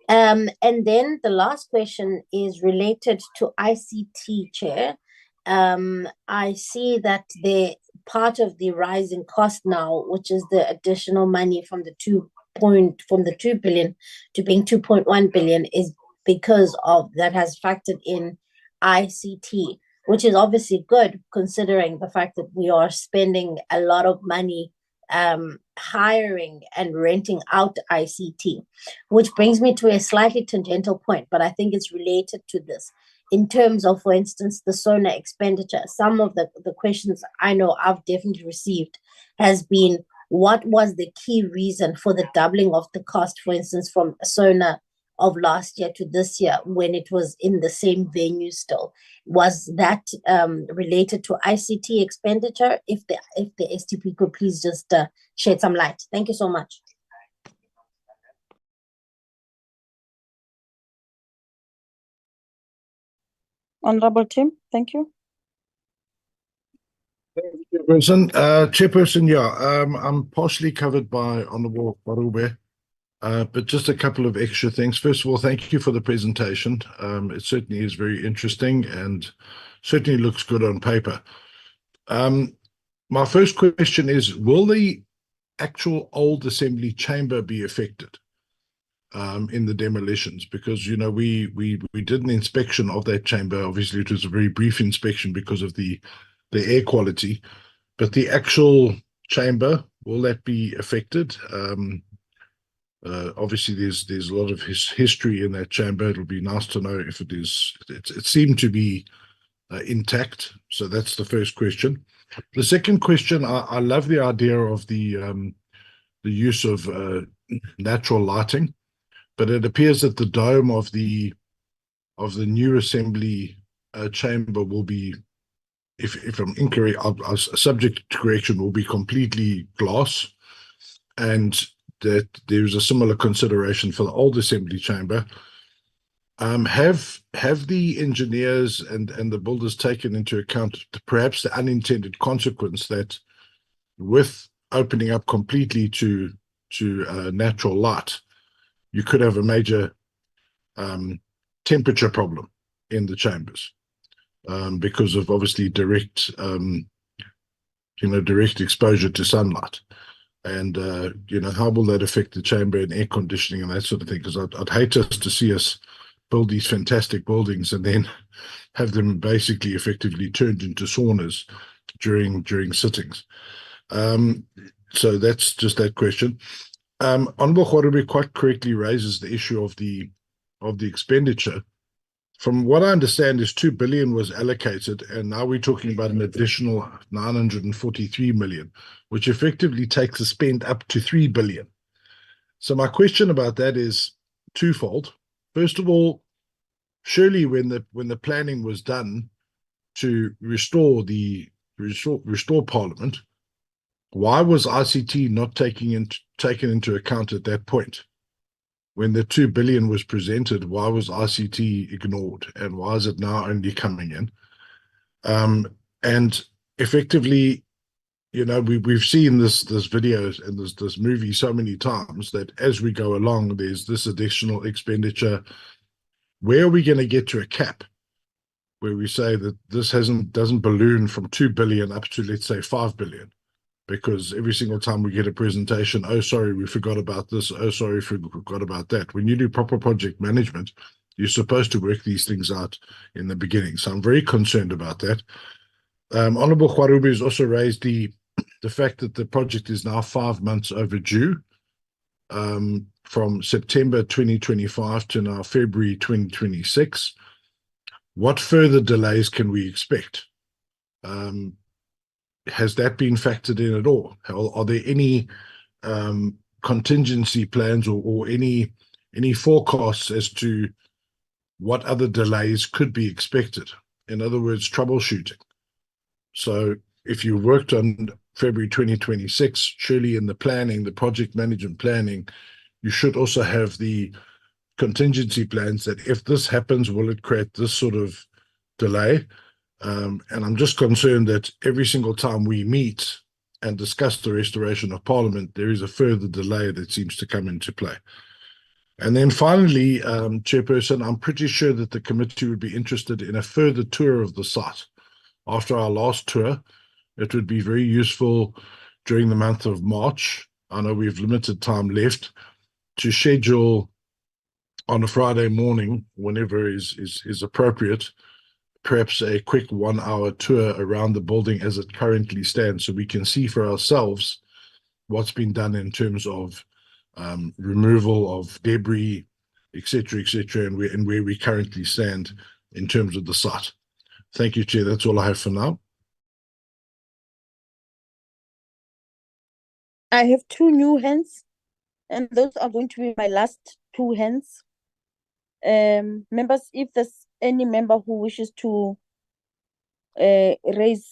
And then the last question is related to ICT, Chair. I see that the part of the rising cost now, which is the additional money from the 2 billion to being 2.1 billion, is because of that has factored in ICT, which is obviously good, considering the fact that we are spending a lot of money hiring and renting out ICT, which brings me to a slightly tangential point, but I think it's related to this. In terms of, for instance, the SONA expenditure, some of the questions I know I've definitely received has been, what was the key reason for the doubling of the cost, for instance, from SONA of last year to this year, when it was in the same venue still? Was that related to ICT expenditure? If the STP could please just shed some light. Thank you so much. Honorable Tim, thank you. Chairperson, I'm partially covered by Honourable Barube, but just a couple of extra things. First of all, thank you for the presentation. It certainly is very interesting and certainly looks good on paper. My first question is, will the actual old assembly chamber be affected in the demolitions? Because, you know, we did an inspection of that chamber. Obviously, it was a very brief inspection because of the air quality. But the actual chamber, will that be affected? Obviously, there's a lot of history in that chamber. It'll be nice to know if it is. It seemed to be intact. So that's the first question. The second question, I love the idea of the use of natural lighting, but it appears that the dome of the new assembly chamber will be, if I'm incorrect, subject to correction, will be completely glass, and that there's a similar consideration for the old assembly chamber. Have the engineers and the builders taken into account perhaps the unintended consequence that with opening up completely to natural light, you could have a major temperature problem in the chambers? Because of obviously direct exposure to sunlight, and how will that affect the chamber and air conditioning and that sort of thing? Because I'd hate us to see us build these fantastic buildings and then have them basically effectively turned into saunas during sittings. So that's just that question. Honorable Khwarubi quite correctly raises the issue of the expenditure. From what I understand is 2 billion was allocated, and now we're talking about an additional 943 million, which effectively takes the spend up to 3 billion. So my question about that is twofold. First of all, surely when the planning was done to restore Parliament, why was ICT not taken into account at that point? When the 2 billion was presented, why was ICT ignored, and why is it now only coming in? And effectively, we've seen this videos and this movie so many times that as we go along, there's this additional expenditure. Where are we going to get to a cap where we say that this doesn't balloon from 2 billion up to, let's say, 5 billion? Because every single time we get a presentation, oh, sorry, we forgot about this. Oh, sorry, we forgot about that. When you do proper project management, you're supposed to work these things out in the beginning. So I'm very concerned about that. Honorable Khwarubi has also raised the fact that the project is now 5 months overdue, from September 2025 to now February 2026. What further delays can we expect? Has that been factored in at all? Are there any contingency plans or any forecasts as to what other delays could be expected? In other words, troubleshooting. So if you worked on February 2026, surely in the planning, the project management planning, you should also have the contingency plans that if this happens, will it create this sort of delay? And I'm just concerned that every single time we meet and discuss the restoration of Parliament, there is a further delay that seems to come into play. And then finally, Chairperson, I'm pretty sure that the committee would be interested in a further tour of the site. After our last tour, it would be very useful during the month of March. I know we have limited time left to schedule on a Friday morning, whenever is appropriate, perhaps a quick 1 hour tour around the building as it currently stands, so we can see for ourselves what's been done in terms of removal of debris, etc., and where we currently stand in terms of the site. Thank you, Chair. That's all I have for now. I have 2 new hands, and those are going to be my last 2 hands. Members, if there's any member who wishes to raise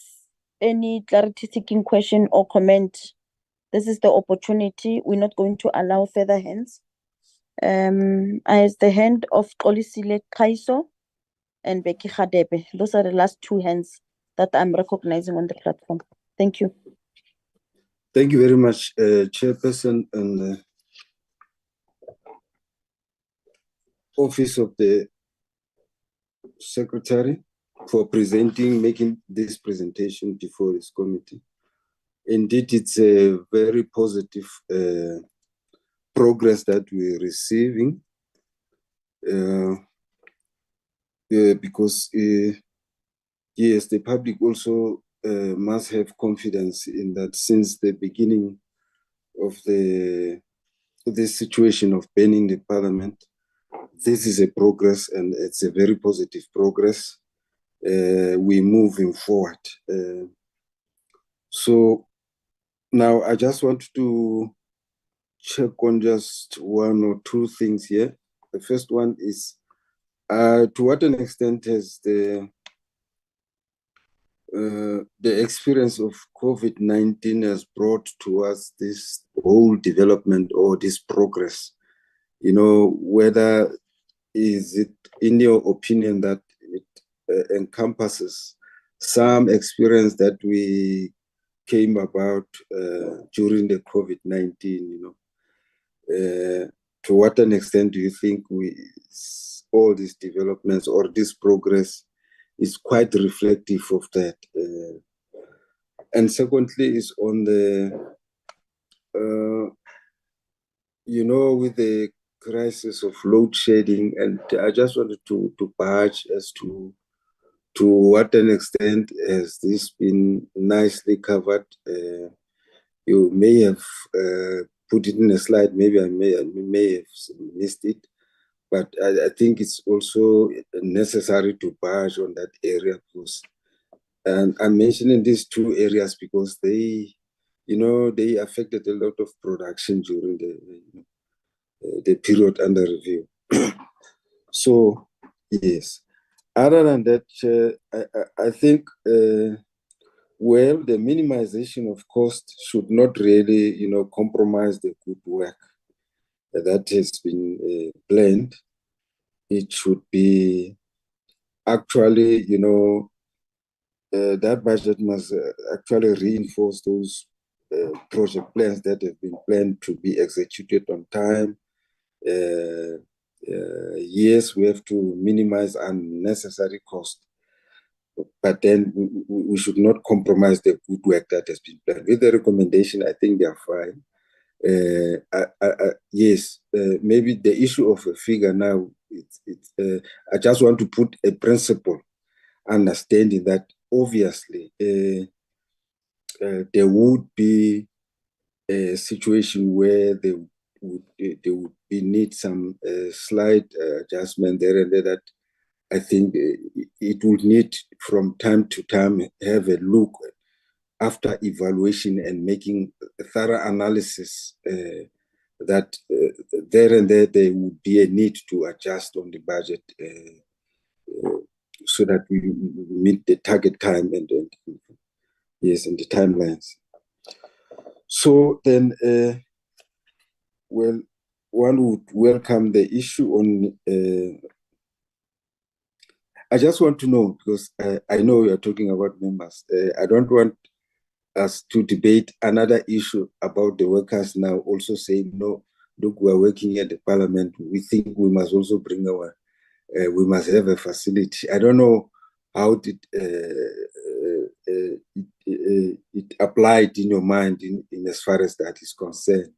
any clarity-seeking question or comment, this is the opportunity. We're not going to allow further hands. I have the hand of Xolisile Kaiso, and Becky Khadebe. Those are the last two hands that I'm recognizing on the platform. Thank you. Thank you very much, Chairperson and Office of the Secretary for making this presentation before this committee. Indeed, it's a very positive progress that we're receiving because yes, the public also must have confidence in that since the beginning of this situation of banning the parliament, this is a progress and it's a very positive progress. We're moving forward. So now I just want to check on just one or two things here. The first one is, to what an extent has the experience of COVID-19 has brought to us this whole development or this progress? You know, whether is it, in your opinion, that it encompasses some experience that we came about during the COVID-19, you know? To what an extent do you think all these developments or this progress is quite reflective of that? And secondly is on the, you know, with the crisis of load shedding, and I just wanted to barge as to what an extent has this been nicely covered. You may have put it in a slide, maybe I may have missed it, but I think it's also necessary to barge on that area because, and I'm mentioning these two areas because they, you know, they affected a lot of production during the period under review. So, yes. Other than that, I think, well, the minimization of cost should not really, you know, compromise the good work that has been planned. It should be actually, you know, that budget must actually reinforce those project plans that have been planned to be executed on time. Yes, we have to minimize unnecessary cost, but then we should not compromise the good work that has been planned. With the recommendation, I think they are fine. Yes, maybe the issue of a figure now, I just want to put a principle, understanding that obviously there would be a situation where there would need some slight adjustment there and there that I think it would need from time to time have a look after evaluation and making a thorough analysis that there and there would be a need to adjust on the budget so that we meet the target time and yes, and the timelines. So then, well, one would welcome the issue on. I just want to know, because I know you're talking about members. I don't want us to debate another issue about the workers now, also saying, no, look, we're working at the parliament. We think we must also bring our, we must have a facility. I don't know how did it applied in your mind in as far as that is concerned,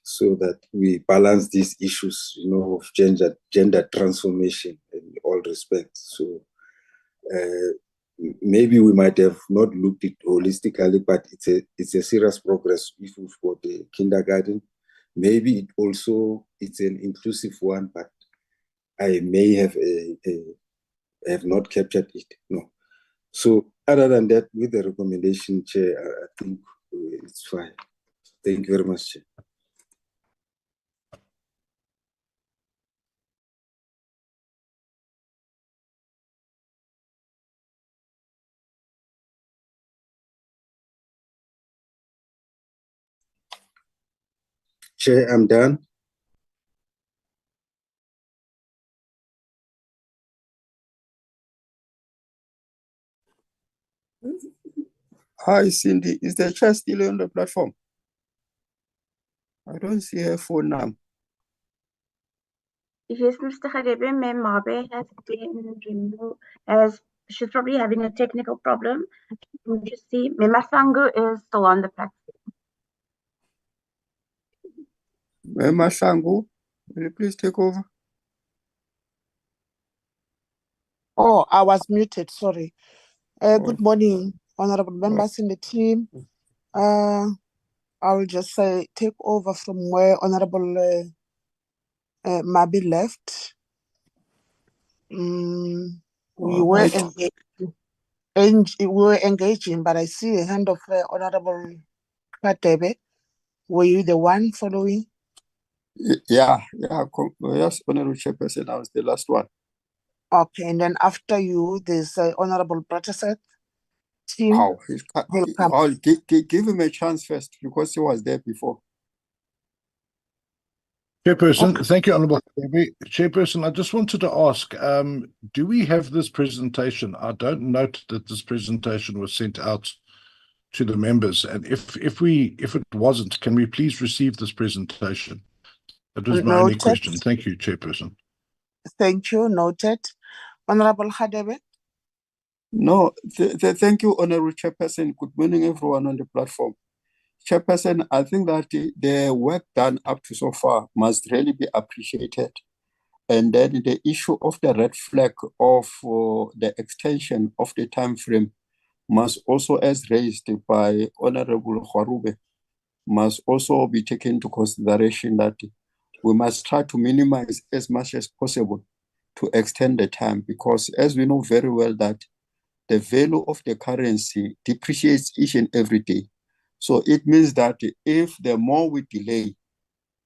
so that we balance these issues, you know, of gender transformation in all respects. So maybe we might have not looked at it holistically, but it's a serious progress if we've got the kindergarten. Maybe it's an inclusive one, but I may have not captured it. No. So other than that, with the recommendation, Chair, I think it's fine. Thank you very much, Chair. Chair, I'm done. Hi, Cindy. Is the chair still on the platform? I don't see her phone now. Yes, Mr. Hadebe, Ma'am Mabe has been removed as she's probably having a technical problem. You just see Ma'am Masango is still on the platform. Masango, will you please take over? Oh, I was muted, sorry. Good morning, honorable members in the team. I will just say take over from where Honorable Mabi left. We were engaging, but I see a hand of Honorable Patebe. Were you the one following? Yeah, yes, Honorable Chairperson, I was the last one. Okay, and then after you, there's Honorable Prataseth. Team. I'll give him a chance first because he was there before. Chairperson, thank you, Honorable Chairperson. I just wanted to ask, do we have this presentation? I don't note that this presentation was sent out to the members, and if it wasn't, can we please receive this presentation? That was my only question. Thank you, Chairperson. Thank you. Noted. Honorable Hadebe. No, thank you, Honorable Chairperson. Good morning, everyone on the platform. Chairperson, I think that the work done up to so far must really be appreciated. And then the issue of the red flag of the extension of the time frame must also, as raised by Honorable Khwarube, must also be taken into consideration that we must try to minimize as much as possible to extend the time, because as we know very well that the value of the currency depreciates each and every day. So it means that if the more we delay,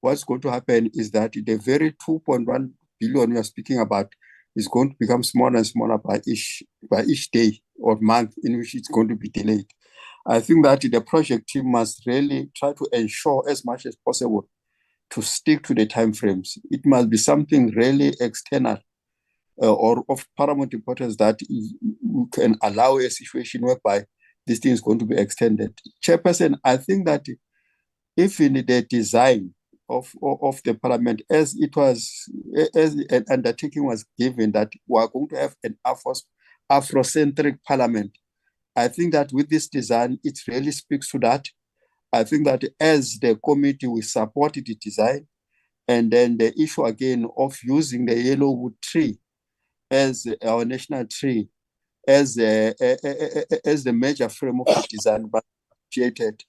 what's going to happen is that the very 2.1 billion we are speaking about is going to become smaller and smaller by each day or month in which it's going to be delayed. I think that the project team must really try to ensure as much as possible to stick to the timeframes. It must be something really external or of paramount importance that you can allow a situation whereby this thing is going to be extended. Chairperson, I think that if in the design of the parliament, as an undertaking was given that we are going to have an Afrocentric parliament, I think that with this design, it really speaks to that. I think that as the committee, we support the design, and then the issue again of using the yellow wood tree as our national tree, as the major frame of the design, but appreciated.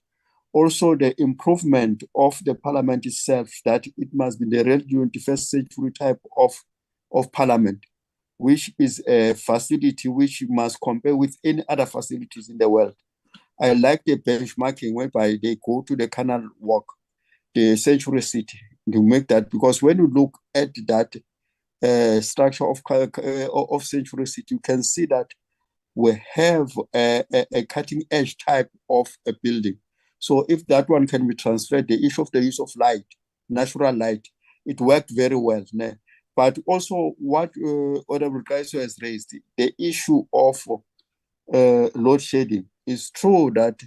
Also, the improvement of the parliament itself, that it must be the real 21st century type of parliament, which is a facility which must compare with any other facilities in the world. I like the benchmarking whereby they go to the canal walk, the century city, to make that, because when you look at that structure of century city, you can see that we have a cutting edge type of a building. So if that one can be transferred, the issue of the use of light, natural light, it worked very well. But also what Honorable Kaiso has raised, the issue of load shedding. It's true that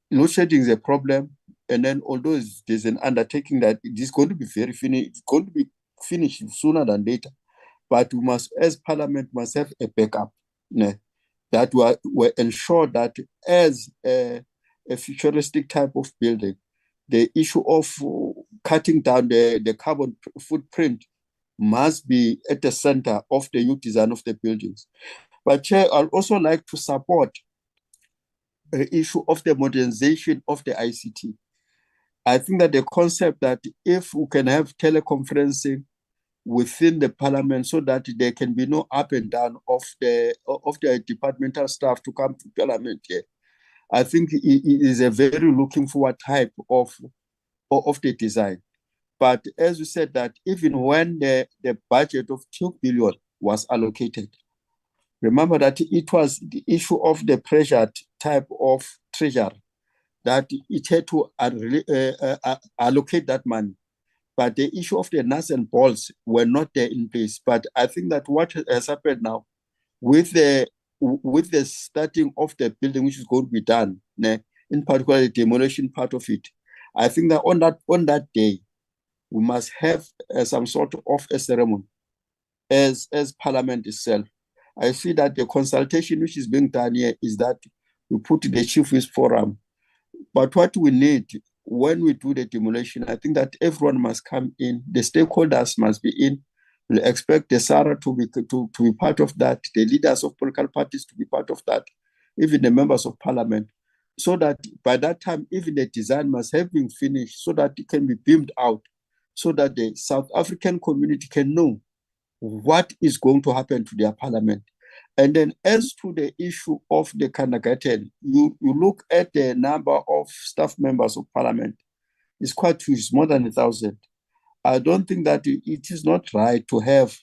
load shedding is a problem, and then although there's an undertaking that it is going to be it's going to be finished sooner than later, but we must, as Parliament, must have a backup that we ensure that as a futuristic type of building, the issue of cutting down the carbon footprint must be at the center of the new design of the buildings. But Chair, I'd also like to support the issue of the modernization of the ICT. I think that the concept that if we can have teleconferencing within the parliament so that there can be no up and down of the departmental staff to come to parliament here, I think it is a very looking forward type of the design. But as you said, that even when the budget of 2 billion was allocated, remember that it was the issue of the pressured type of treasury that it had to allocate that money. But the issue of the nuts and bolts were not there in place. But I think that what has happened now with the with the starting of the building, which is going to be done, in particular the demolition part of it, I think that on that day, we must have some sort of a ceremony as Parliament itself. I see that the consultation which is being done here is that we put the Chief Whip Forum. But what we need when we do the demolition, I think that everyone must come in, the stakeholders must be in. We expect the SARA to be part of that, the leaders of political parties to be part of that, even the members of Parliament, so that by that time, even the design must have been finished so that it can be beamed out, so that the South African community can know what is going to happen to their parliament. And then as to the issue of the kindergarten, you look at the number of staff members of parliament, it's quite huge, it's more than 1,000. I don't think that it is not right to have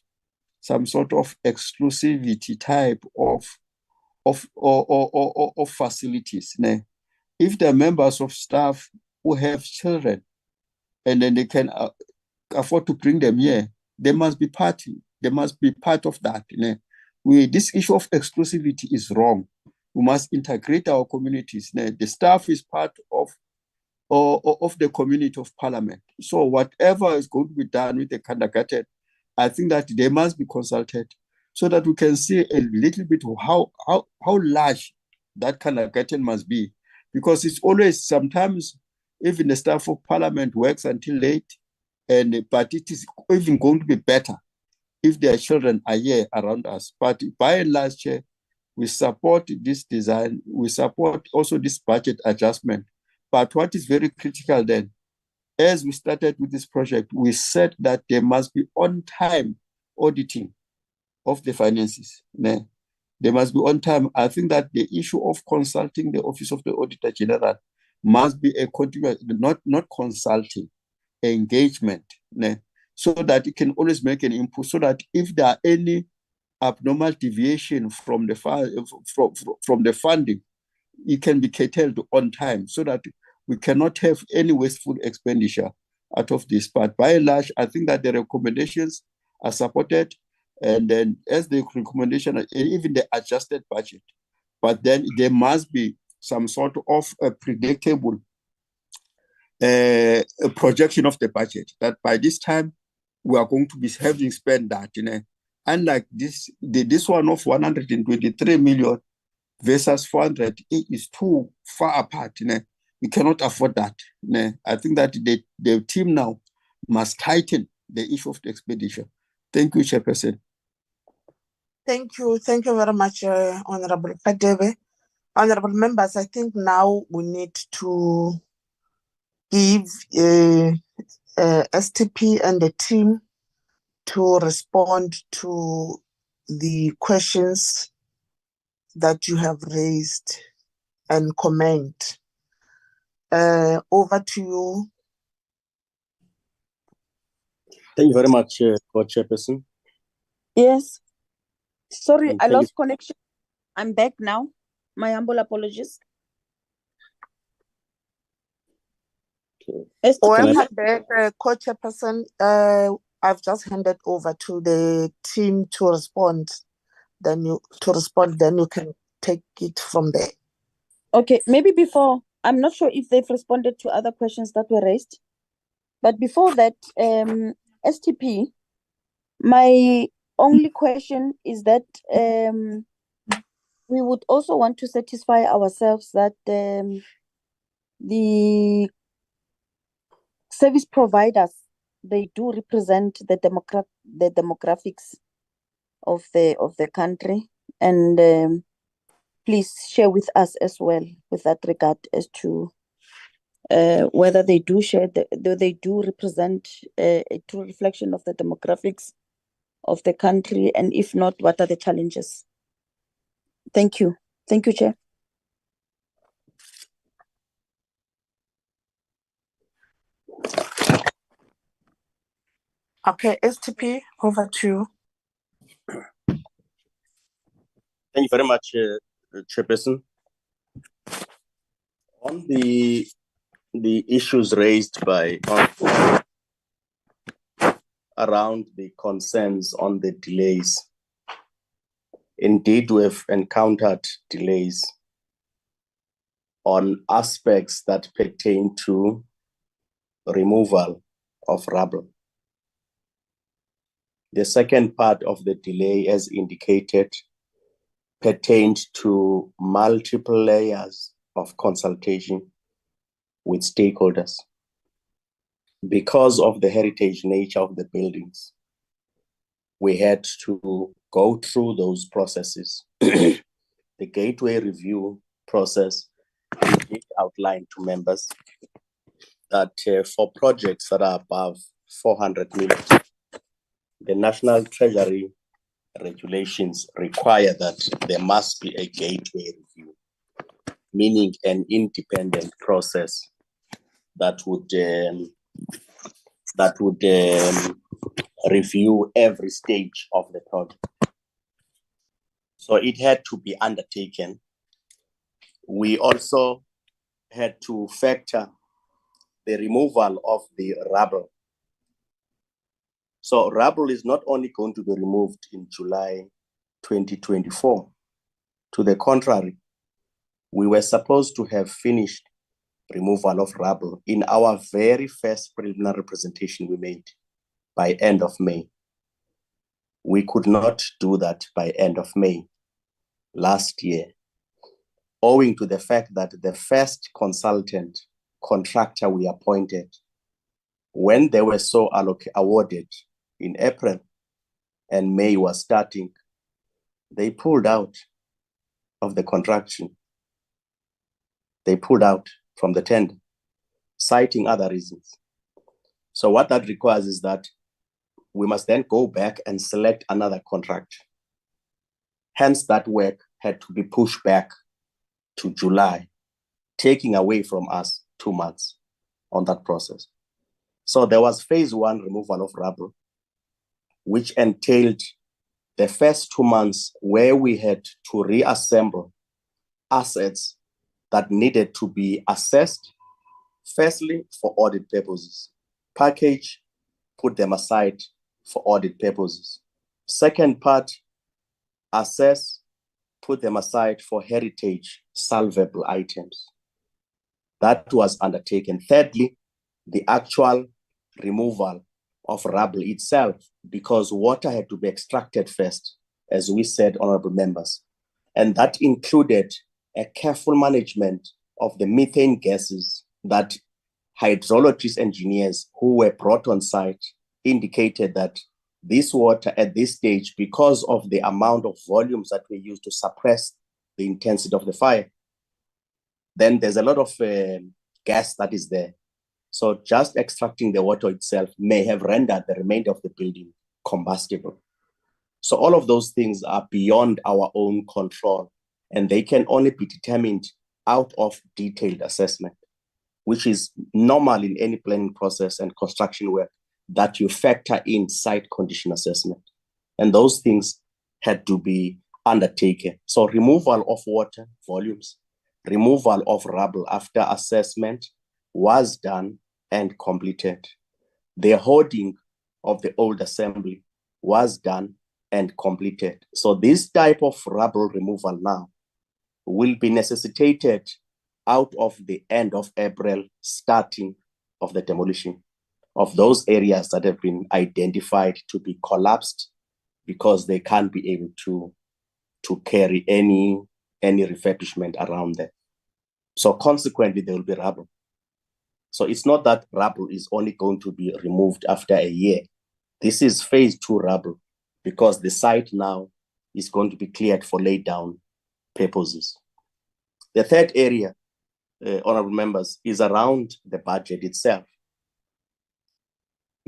some sort of exclusivity type of facilities. If there are members of staff who have children and then they can afford to bring them here, they must be part of that. This issue of exclusivity is wrong. We must integrate our communities. The staff is part of the community of parliament. So whatever is going to be done with the kindergarten, I think that they must be consulted so that we can see a little bit of how large that kindergarten must be. Because it's always, sometimes even the staff of parliament works until late, but it is even going to be better if their children are here around us. But by and large, we support this design. We support also this budget adjustment. But what is very critical then, as we started with this project, we said that there must be on-time auditing of the finances. They must be on time. I think that the issue of consulting the Office of the Auditor General must be a continuous, not consulting, engagement, so that it can always make an input, so that if there are any abnormal deviation from the funding, it can be curtailed on time, so that we cannot have any wasteful expenditure out of this. But by and large, I think that the recommendations are supported, and then as the recommendation, even the adjusted budget, but then there must be some sort of a predictable a projection of the budget, that by this time we are going to be having spent that. Unlike this one of 123 million versus 400, it is too far apart. We cannot afford that. I think that the team now must tighten the issue of the expenditure. Thank you, Chairperson. Thank you very much, Honorable Kadebe. Honorable members, I think now we need to give STP and the team to respond to the questions that you have raised and comment. Over to you. Thank you very much, Co-Chairperson. Yes. Sorry, I Thank lost connection. I'm back now. My humble apologies. Welcome back, Co-Chairperson. I've just handed over to the team to respond. Then you can take it from there. Okay, maybe before, I'm not sure if they've responded to other questions that were raised, but before that, STP, my only question is that we would also want to satisfy ourselves that the service providers, they do represent the demographics of the country, and please share with us as well with that regard as to whether they do they do represent a true reflection of the demographics of the country, and if not, what are the challenges? Thank you, Chair. Okay, STP, over to you. Thank you very much, Chairperson. On the issues raised by around the concerns on the delays, Indeed, we've encountered delays on aspects that pertain to removal of rubble. The second part of the delay, as indicated, pertained to multiple layers of consultation with stakeholders. Because of the heritage nature of the buildings, we had to go through those processes. The gateway review process did outline to members that for projects that are above 400 million, the National Treasury regulations require that there must be a gateway review, meaning an independent process that would review every stage of the project. So it had to be undertaken. We also had to factor the removal of the rubble. So rubble is not only going to be removed in July 2024. To the contrary, we were supposed to have finished removal of rubble in our very first preliminary presentation we made by end of May. We could not do that by end of May last year, owing to the fact that the first consultant contractor we appointed, when they were so awarded in April and May was starting, they pulled out of the contraction. They pulled out from the tender, citing other reasons. So what that requires is that we must then go back and select another contract. Hence, that work had to be pushed back to July, taking away from us 2 months on that process. So there was phase one removal of rubble, which entailed the first 2 months where we had to reassemble assets that needed to be assessed, firstly, for audit purposes. Package, put them aside for audit purposes. Second part, assess, put them aside for heritage salvable items. That was undertaken. Thirdly, the actual removal of rubble itself, because water had to be extracted first, as we said, honorable members. And that included a careful management of the methane gases that hydrologist engineers who were brought on site indicated that this water at this stage, because of the amount of volumes that we use to suppress the intensity of the fire, then there's a lot of gas that is there. So just extracting the water itself may have rendered the remainder of the building combustible. So all of those things are beyond our own control, and they can only be determined out of detailed assessment, which is normal in any planning process and construction work, that you factor in site condition assessment. And those things had to be undertaken. So removal of water volumes, removal of rubble after assessment was done and completed. The hoarding of the old assembly was done and completed. So this type of rubble removal now will be necessitated out of the end of April, starting of the demolition of those areas that have been identified to be collapsed because they can't be able to carry any refurbishment around them. So consequently, there will be rubble. So it's not that rubble is only going to be removed after a year. This is phase 2 rubble, because the site now is going to be cleared for lay down purposes. The third area, honorable members, is around the budget itself.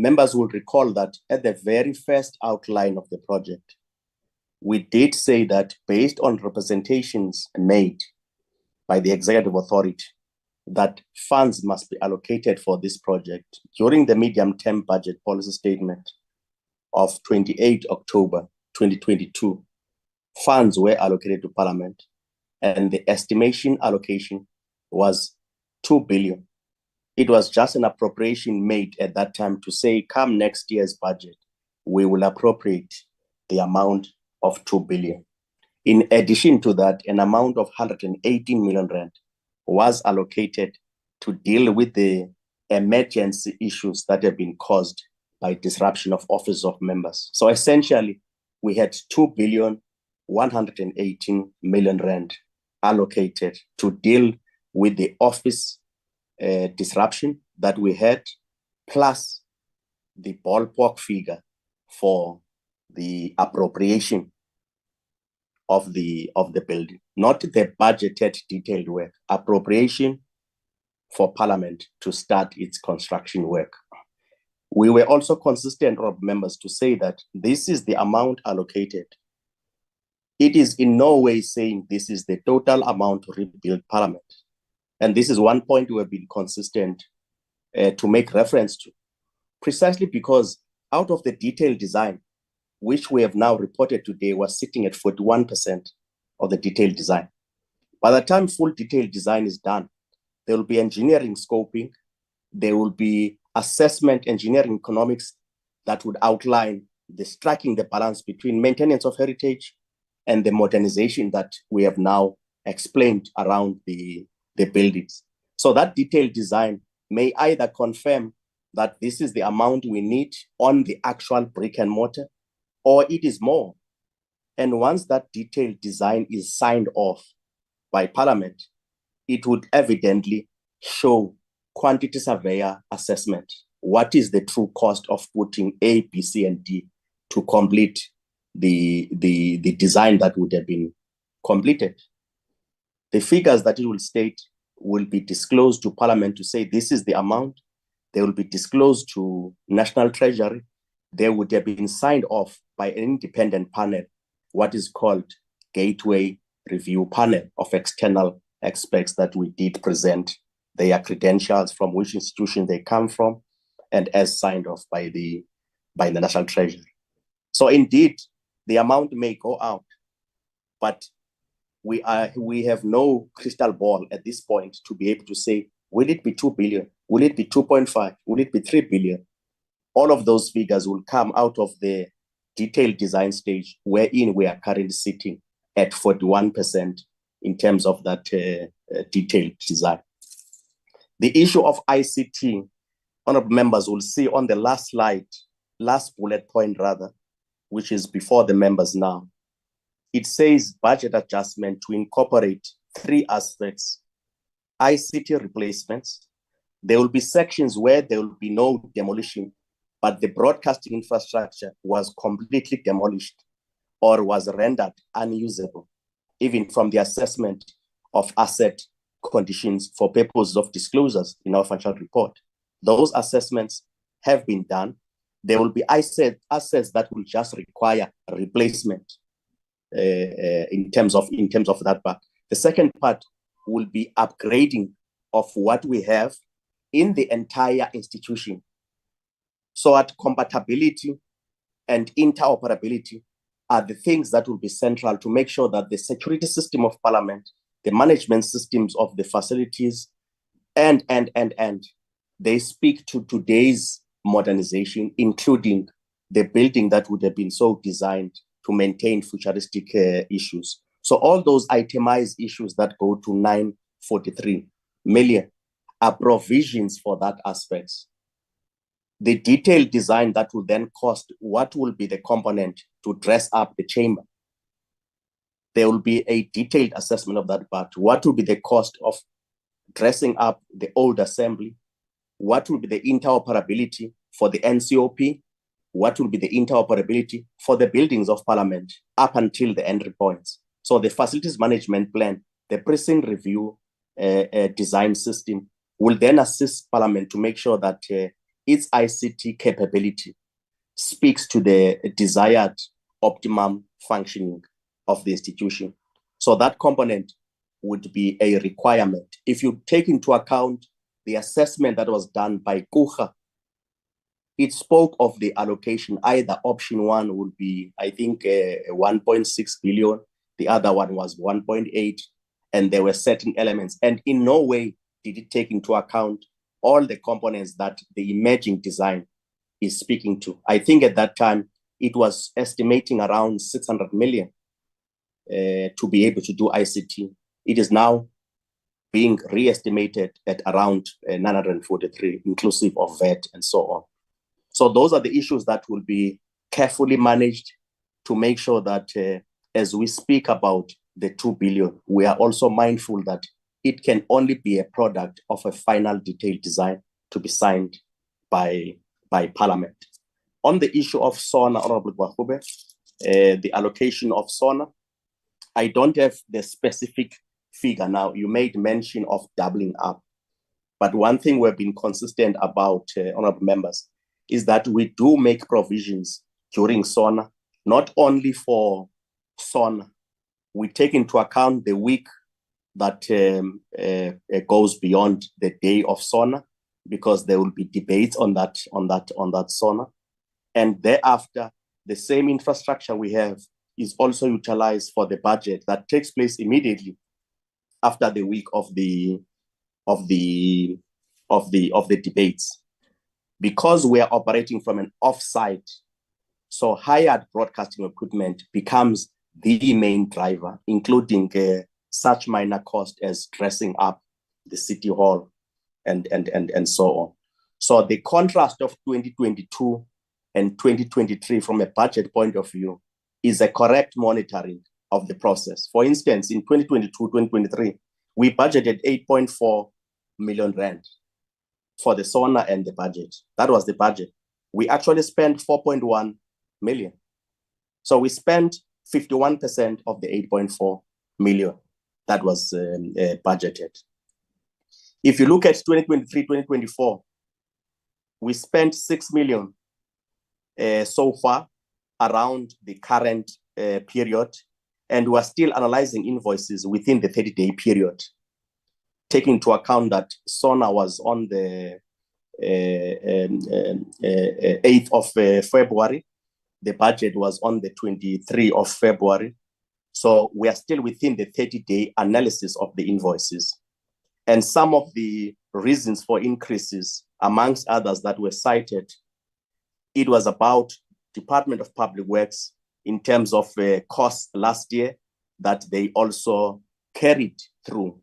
Members will recall that at the very first outline of the project, we did say that based on representations made by the executive authority, that funds must be allocated for this project during the medium-term budget policy statement of 28 October 2022. Funds were allocated to Parliament, and the estimation allocation was 2 billion. It was just an appropriation made at that time to say, come next year's budget, we will appropriate the amount of 2 billion. In addition to that, an amount of 118 million rand was allocated to deal with the emergency issues that have been caused by disruption of office of members. So essentially, we had 2,118 million rand allocated to deal with the office disruption that we had, plus the ballpark figure for the appropriation of the building, not the budgeted detailed work, appropriation for Parliament to start its construction work. We were also consistent, members, to say that this is the amount allocated. It is in no way saying this is the total amount to rebuild Parliament. And this is one point we have been consistent to make reference to, precisely because out of the detailed design, which we have now reported today, was sitting at 41% of the detailed design. By the time full detailed design is done, there will be engineering scoping, there will be assessment, engineering economics that would outline the striking the balance between maintenance of heritage and the modernization that we have now explained around the buildings. So that detailed design may either confirm that this is the amount we need on the actual brick and mortar, or it is more. And once that detailed design is signed off by Parliament, it would evidently show quantity surveyor assessment. What is the true cost of putting A, B, C, and D to complete the design that would have been completed? The figures that it will state will be disclosed to Parliament to say this is the amount. They will be disclosed to National Treasury. They would have been signed off by an independent panel, what is called Gateway Review Panel of external experts that we did present their credentials, from which institution they come from, and as signed off by the National Treasury. So indeed, the amount may go out, but we have no crystal ball at this point to be able to say, will it be 2 billion? Will it be 2.5? Will it be 3 billion? All of those figures will come out of the detailed design stage, wherein we are currently sitting at 41% in terms of that detailed design. The issue of ICT, honorable members will see on the last slide, last bullet point rather, which is before the members now. It says budget adjustment to incorporate 3 aspects: ICT replacements. There will be sections where there will be no demolition, but the broadcasting infrastructure was completely demolished or was rendered unusable, even from the assessment of asset conditions for purposes of disclosures in our financial report. Those assessments have been done. There will be assets that will just require a replacement in terms of that part. The second part will be upgrading of what we have in the entire institution. So at compatibility and interoperability are the things that will be central to make sure that the security system of Parliament, the management systems of the facilities, and they speak to today's modernization, including the building that would have been so designed to maintain futuristic issues. So all those itemized issues that go to 943 million are provisions for that aspect. The detailed design that will then cost what will be the component to dress up the chamber. There will be a detailed assessment of that part. What will be the cost of dressing up the old assembly? What will be the interoperability for the NCOP? What will be the interoperability for the buildings of Parliament up until the entry points? So the facilities management plan, the precinct review design system will then assist Parliament to make sure that its ICT capability speaks to the desired optimum functioning of the institution. So that component would be a requirement. If you take into account the assessment that was done by Kucha, it spoke of the allocation. Either option 1 would be, I think, 1.6 billion. The other one was 1.8, and there were certain elements. And in no way did it take into account all the components that the emerging design is speaking to. I think at that time, it was estimating around 600 million to be able to do ICT. It is now being re-estimated at around 943, inclusive of VAT and so on. So those are the issues that will be carefully managed to make sure that as we speak about the 2 billion, we are also mindful that it can only be a product of a final detailed design to be signed by Parliament. On the issue of SONA, Honorable Gwakube, the allocation of SONA, I don't have the specific figure now. You made mention of doubling up. But one thing we've been consistent about, honorable members, is that we do make provisions during SONA, not only for SONA. We take into account the week that goes beyond the day of SONA, because there will be debates on that SONA. And thereafter, the same infrastructure we have is also utilized for the budget that takes place immediately after the week of the debates. Because we are operating from an off-site, so hired broadcasting equipment becomes the main driver, including such minor cost as dressing up the city hall and so on. So the contrast of 2022 and 2023 from a budget point of view is a correct monitoring of the process. For instance, in 2022-2023, we budgeted 8.4 million rand for the SONA and the budget. That was the budget. We actually spent 4.1 million. So we spent 51% of the 8.4 million that was budgeted. If you look at 2023-2024, we spent 6 million so far around the current period, and we're still analyzing invoices within the 30-day period, taking into account that SONA was on the 8th of February. The budget was on the 23rd of February. So we are still within the 30-day analysis of the invoices. And some of the reasons for increases, amongst others that were cited, it was about Department of Public Works in terms of costs last year that they also carried through.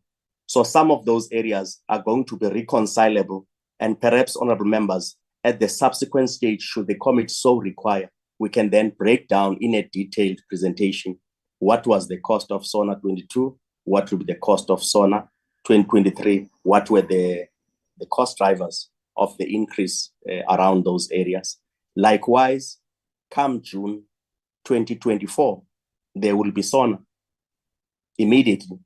So some of those areas are going to be reconcilable, and perhaps, honorable members, at the subsequent stage, should the committee so require, we can then break down in a detailed presentation what was the cost of SONA 22, what will be the cost of SONA 2023, what were the cost drivers of the increase around those areas. Likewise, come June 2024, there will be SONA immediately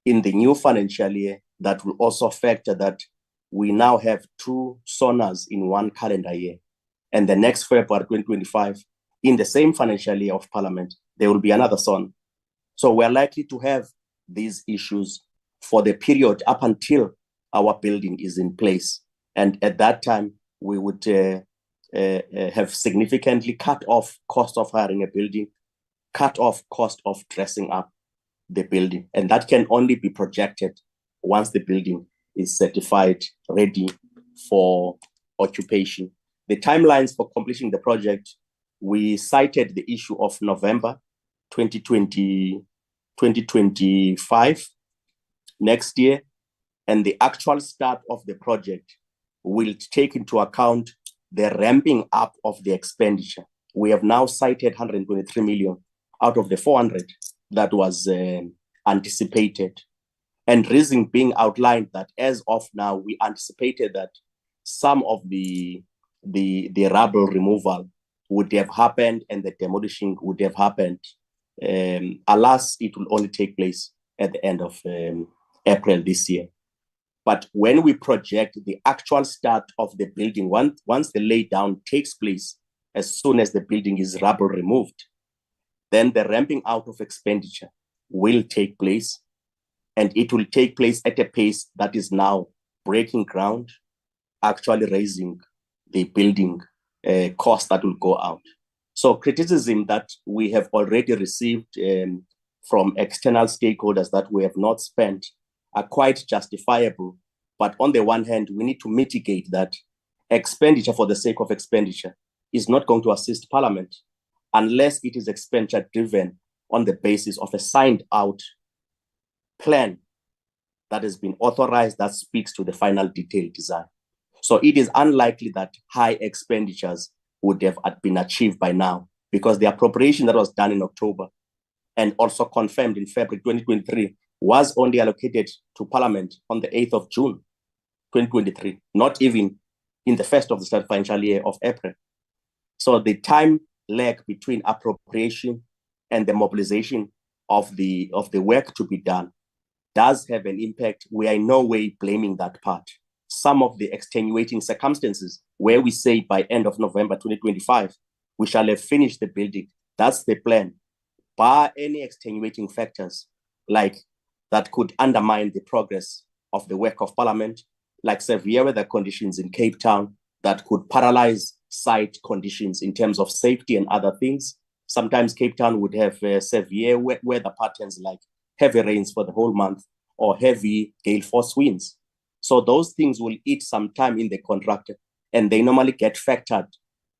in the new financial year. That will also factor that we now have 2 SONAs in one calendar year. And the next February 2025, in the same financial year of Parliament, there will be another SONA. So we're likely to have these issues for the period up until our building is in place. And at that time, we would have significantly cut off cost of hiring a building, cut off cost of dressing up the building. And that can only be projected once the building is certified, ready for occupation. The timelines for completing the project, we cited the issue of November 2025 next year, and the actual start of the project will take into account the ramping up of the expenditure. We have now cited 123 million out of the 400 that was anticipated. And reason being outlined that as of now, we anticipated that some of the rubble removal would have happened and the demolishing would have happened. Alas, it will only take place at the end of April this year. But when we project the actual start of the building, once the laydown takes place, as soon as the building is rubble removed, then the ramping out of expenditure will take place, and it will take place at a pace that is now breaking ground, actually raising the building cost that will go out. So criticism that we have already received from external stakeholders that we have not spent are quite justifiable. But on the one hand, we need to mitigate that expenditure for the sake of expenditure is not going to assist Parliament unless it is expenditure driven on the basis of a signed out plan that has been authorized that speaks to the final detailed design. So it is unlikely that high expenditures would have been achieved by now, because the appropriation that was done in October and also confirmed in February 2023 was only allocated to Parliament on the 8th of June 2023, not even in the first of the third financial year of April. So the time lag between appropriation and the mobilization of the work to be done does have an impact. We are in no way blaming that part. Some of the extenuating circumstances where we say by end of November 2025, we shall have finished the building. That's the plan. Bar any extenuating factors like that could undermine the progress of the work of Parliament, like severe weather conditions in Cape Town that could paralyze site conditions in terms of safety and other things. Sometimes Cape Town would have severe weather patterns like heavy rains for the whole month or heavy gale force winds. So those things will eat some time in the contract, and they normally get factored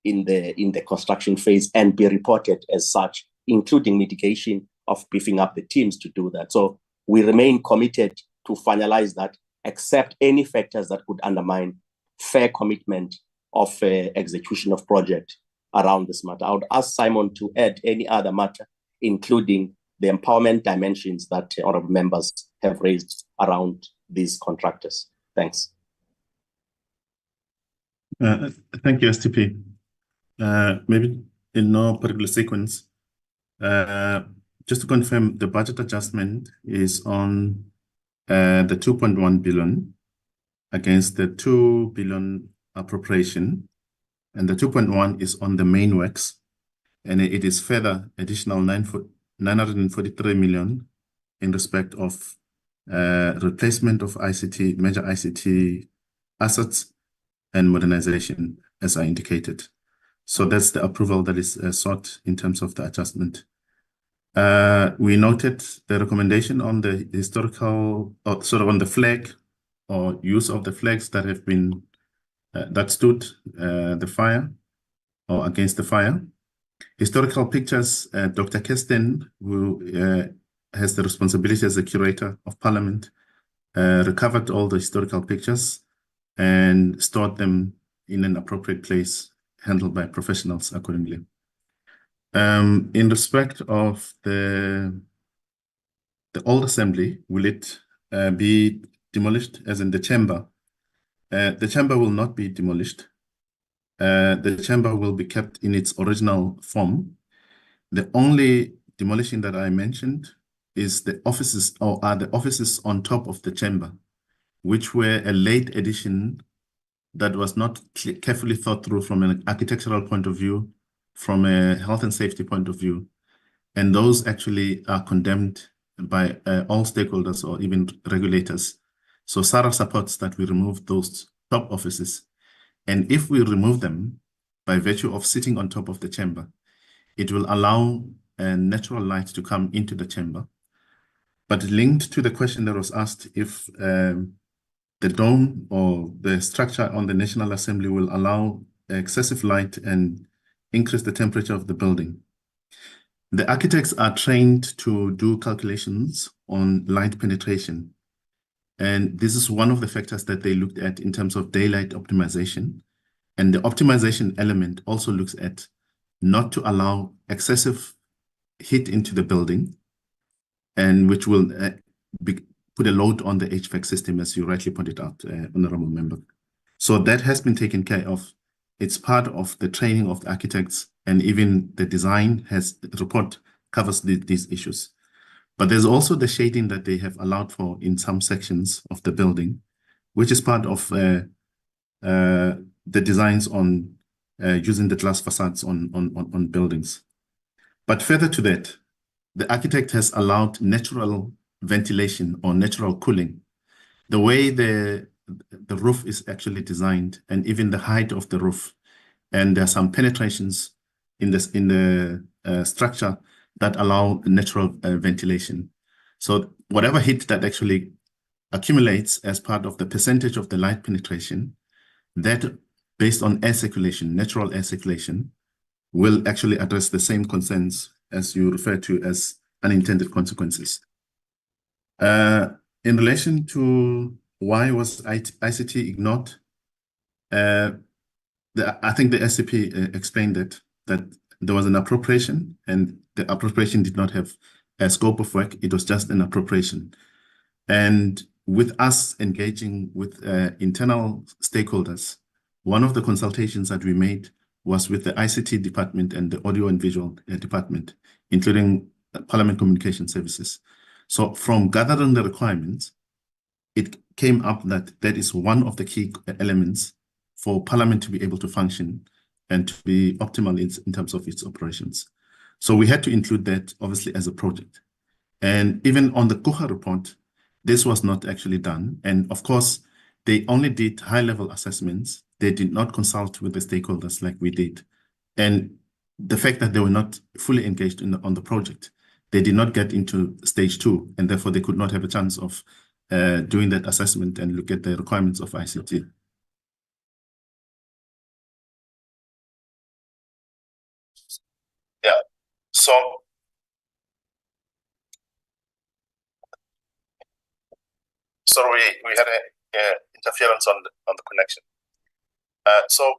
in the construction phase and be reported as such, including mitigation of beefing up the teams to do that. So we remain committed to finalize that, except any factors that could undermine fair commitment of execution of project around this matter. I would ask Simon to add any other matter, including the empowerment dimensions that honorable members have raised around these contractors. Thanks. Thank you, STP. Maybe in no particular sequence, just to confirm, the budget adjustment is on the 2.1 billion against the 2 billion appropriation, and the 2.1 is on the main works, and it is further additional 943 million in respect of replacement of ICT, major ICT assets and modernization, as I indicated. So that's the approval that is sought in terms of the adjustment. We noted the recommendation on the historical, or sort of on the flag or use of the flags that have been, that stood the fire or against the fire. Historical pictures, Dr. Kirsten, who has the responsibility as the curator of Parliament, recovered all the historical pictures and stored them in an appropriate place, handled by professionals accordingly. In respect of the old assembly, will it be demolished, as in the chamber? The chamber will not be demolished. The chamber will be kept in its original form. The only demolition that I mentioned is the offices, or are the offices on top of the chamber, which were a late addition that was not carefully thought through from an architectural point of view, from a health and safety point of view. And those actually are condemned by all stakeholders or even regulators. So SARA supports that we remove those top offices. And if we remove them by virtue of sitting on top of the chamber, it will allow natural light to come into the chamber. But linked to the question that was asked, if the dome or the structure on the National Assembly will allow excessive light and increase the temperature of the building. The architects are trained to do calculations on light penetration. And this is one of the factors that they looked at in terms of daylight optimization. And the optimization element also looks at not to allow excessive heat into the building, and which will put a load on the HVAC system, as you rightly pointed out, Honorable Member. So that has been taken care of. It's part of the training of the architects, and even the design the report covers these issues. But there's also the shading that they have allowed for in some sections of the building, which is part of the designs on using the glass facades on buildings. But further to that, the architect has allowed natural ventilation or natural cooling. The way the roof is actually designed, and even the height of the roof, and there are some penetrations in the structure that allow natural ventilation. So whatever heat that actually accumulates as part of the percentage of the light penetration, that based on air circulation, natural air circulation, will actually address the same concerns as you refer to as unintended consequences. In relation to why was ICT ignored, I think the SCP explained that there was an appropriation, and the appropriation did not have a scope of work. It was just an appropriation. And with us engaging with internal stakeholders, one of the consultations that we made was with the ICT department and the audio and visual department, including Parliament Communication Services. So from gathering the requirements, it came up that that is one of the key elements for Parliament to be able to function and to be optimal in terms of its operations. So we had to include that obviously as a project. And even on the Kuha report, this was not actually done. And of course, they only did high-level assessments. They did not consult with the stakeholders like we did. And the fact that they were not fully engaged on the project, they did not get into stage 2, and therefore they could not have a chance of doing that assessment and look at the requirements of ICT. Yeah, so we had a interference on the connection. So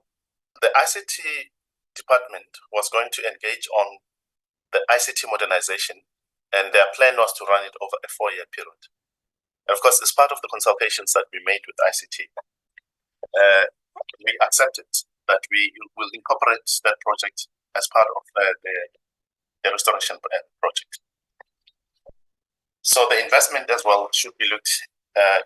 the ICT department was going to engage on the ICT modernization, and their plan was to run it over a 4-year period. And of course, as part of the consultations that we made with ICT, we accepted that we will incorporate that project as part of the restoration project. So the investment as well should be looked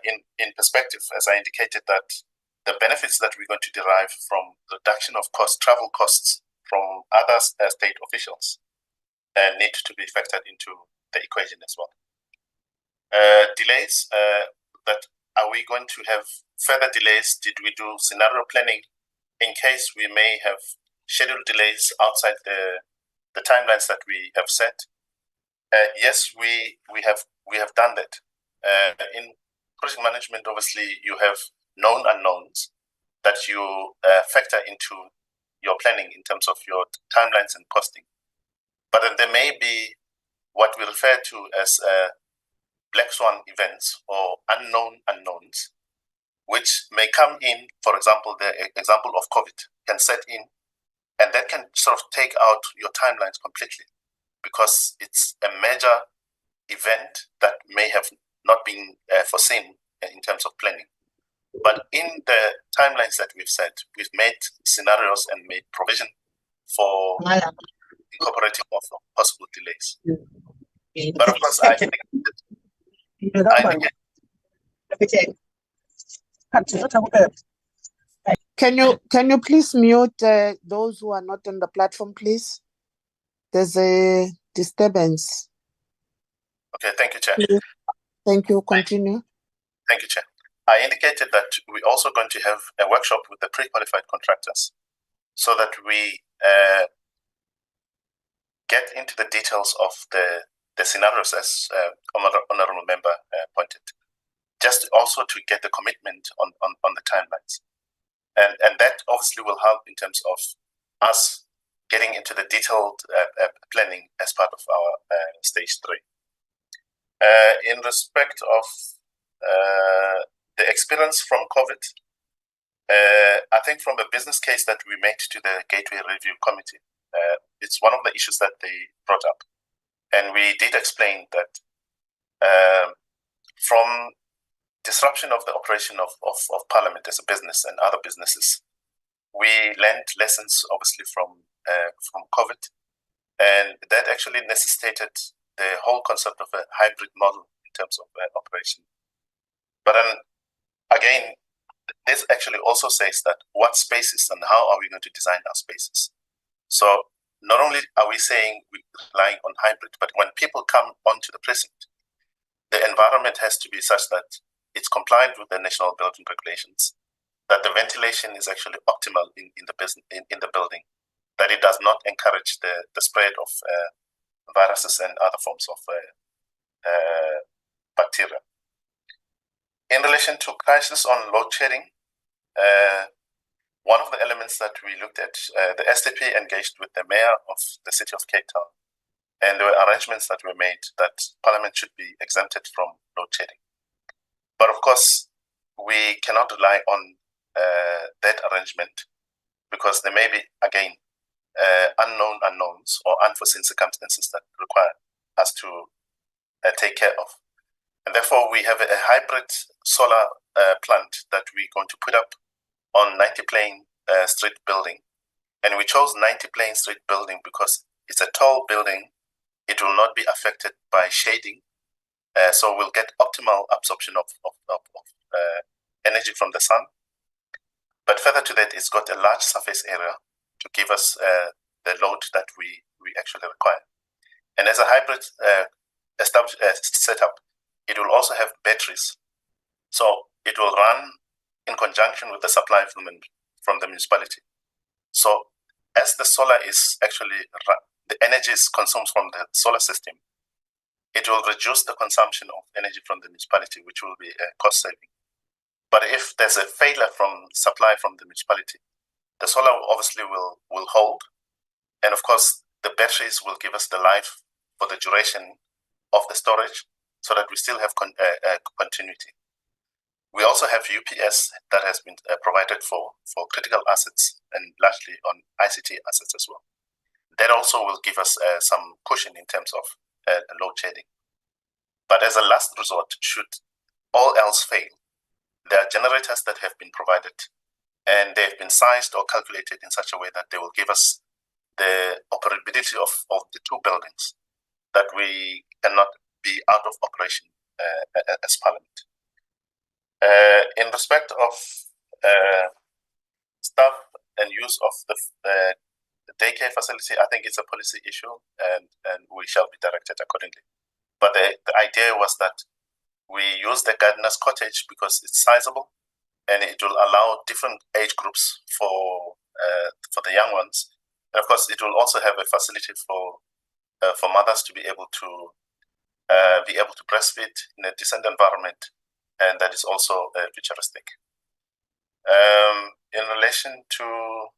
in perspective, as I indicated, that the benefits that we're going to derive from reduction of travel costs from other state officials need to be factored into the equation as well. Delays, that are we going to have further delays? Did we do scenario planning in case we may have scheduled delays outside the timelines that we have set? Yes, we have done that. In project management, obviously, you have known unknowns that you factor into your planning in terms of your timelines and costing. But then there may be what we refer to as black swan events or unknown unknowns, which may come in. For example, the example of COVID can set in, and that can sort of take out your timelines completely, because it's a major event that may have not been foreseen in terms of planning. But in the timelines that we've set, we've made scenarios and made provision for incorporating of possible delays. But of course, Can you please mute those who are not on the platform, please? There's a disturbance. Okay, thank you, Chair. Thank you. Continue. Thank you, Chair. I indicated that we're also going to have a workshop with the pre-qualified contractors so that we get into the details of the scenarios, as Honorable Member pointed, just also to get the commitment on the timelines. And that obviously will help in terms of us getting into the detailed planning as part of our stage 3. In respect of the experience from COVID, I think from the business case that we made to the Gateway Review Committee, it's one of the issues that they brought up. And we did explain that from disruption of the operation of Parliament as a business and other businesses, we learned lessons obviously from COVID, and that actually necessitated the whole concept of a hybrid model in terms of operation. But then again, this actually also says that what spaces and how are we going to design our spaces? So not only are we saying we're relying on hybrid, but when people come onto the precinct, the environment has to be such that it's compliant with the national building regulations, that the ventilation is actually optimal in the building, that it does not encourage the spread of viruses and other forms of bacteria. In relation to crisis on load shedding, one of the elements that we looked at, the SDP engaged with the mayor of the city of Cape Town and there were arrangements that were made that Parliament should be exempted from load shedding. But of course, we cannot rely on that arrangement because there may be, again, unknown unknowns or unforeseen circumstances that require us to take care of. And therefore, we have a hybrid solar plant that we're going to put up on 90 Plain Street building. And we chose 90 Plain Street building because it's a tall building. It will not be affected by shading. So we'll get optimal absorption of energy from the sun. But further to that, it's got a large surface area to give us the load that we actually require. And as a hybrid setup, it will also have batteries. So it will run in conjunction with the supply from the municipality. So as the solar is actually, the energy is consumed from the solar system, it will reduce the consumption of energy from the municipality, which will be a cost saving. But if there's a failure from supply from the municipality, the solar obviously will hold. And of course, the batteries will give us the life for the duration of the storage so that we still have continuity. We also have UPS that has been provided for critical assets and largely on ICT assets as well. That also will give us some cushion in terms of load shedding. But as a last resort, should all else fail, there are generators that have been provided and they've been sized or calculated in such a way that they will give us the operability of the two buildings that we cannot be out of operation as Parliament. In respect of staff and use of the daycare facility, I think it's a policy issue and we shall be directed accordingly. But the idea was that we use the gardener's cottage because it's sizable and it will allow different age groups for the young ones. And of course, it will also have a facility for mothers to be able to breastfeed in a decent environment, and that is also futuristic. In relation to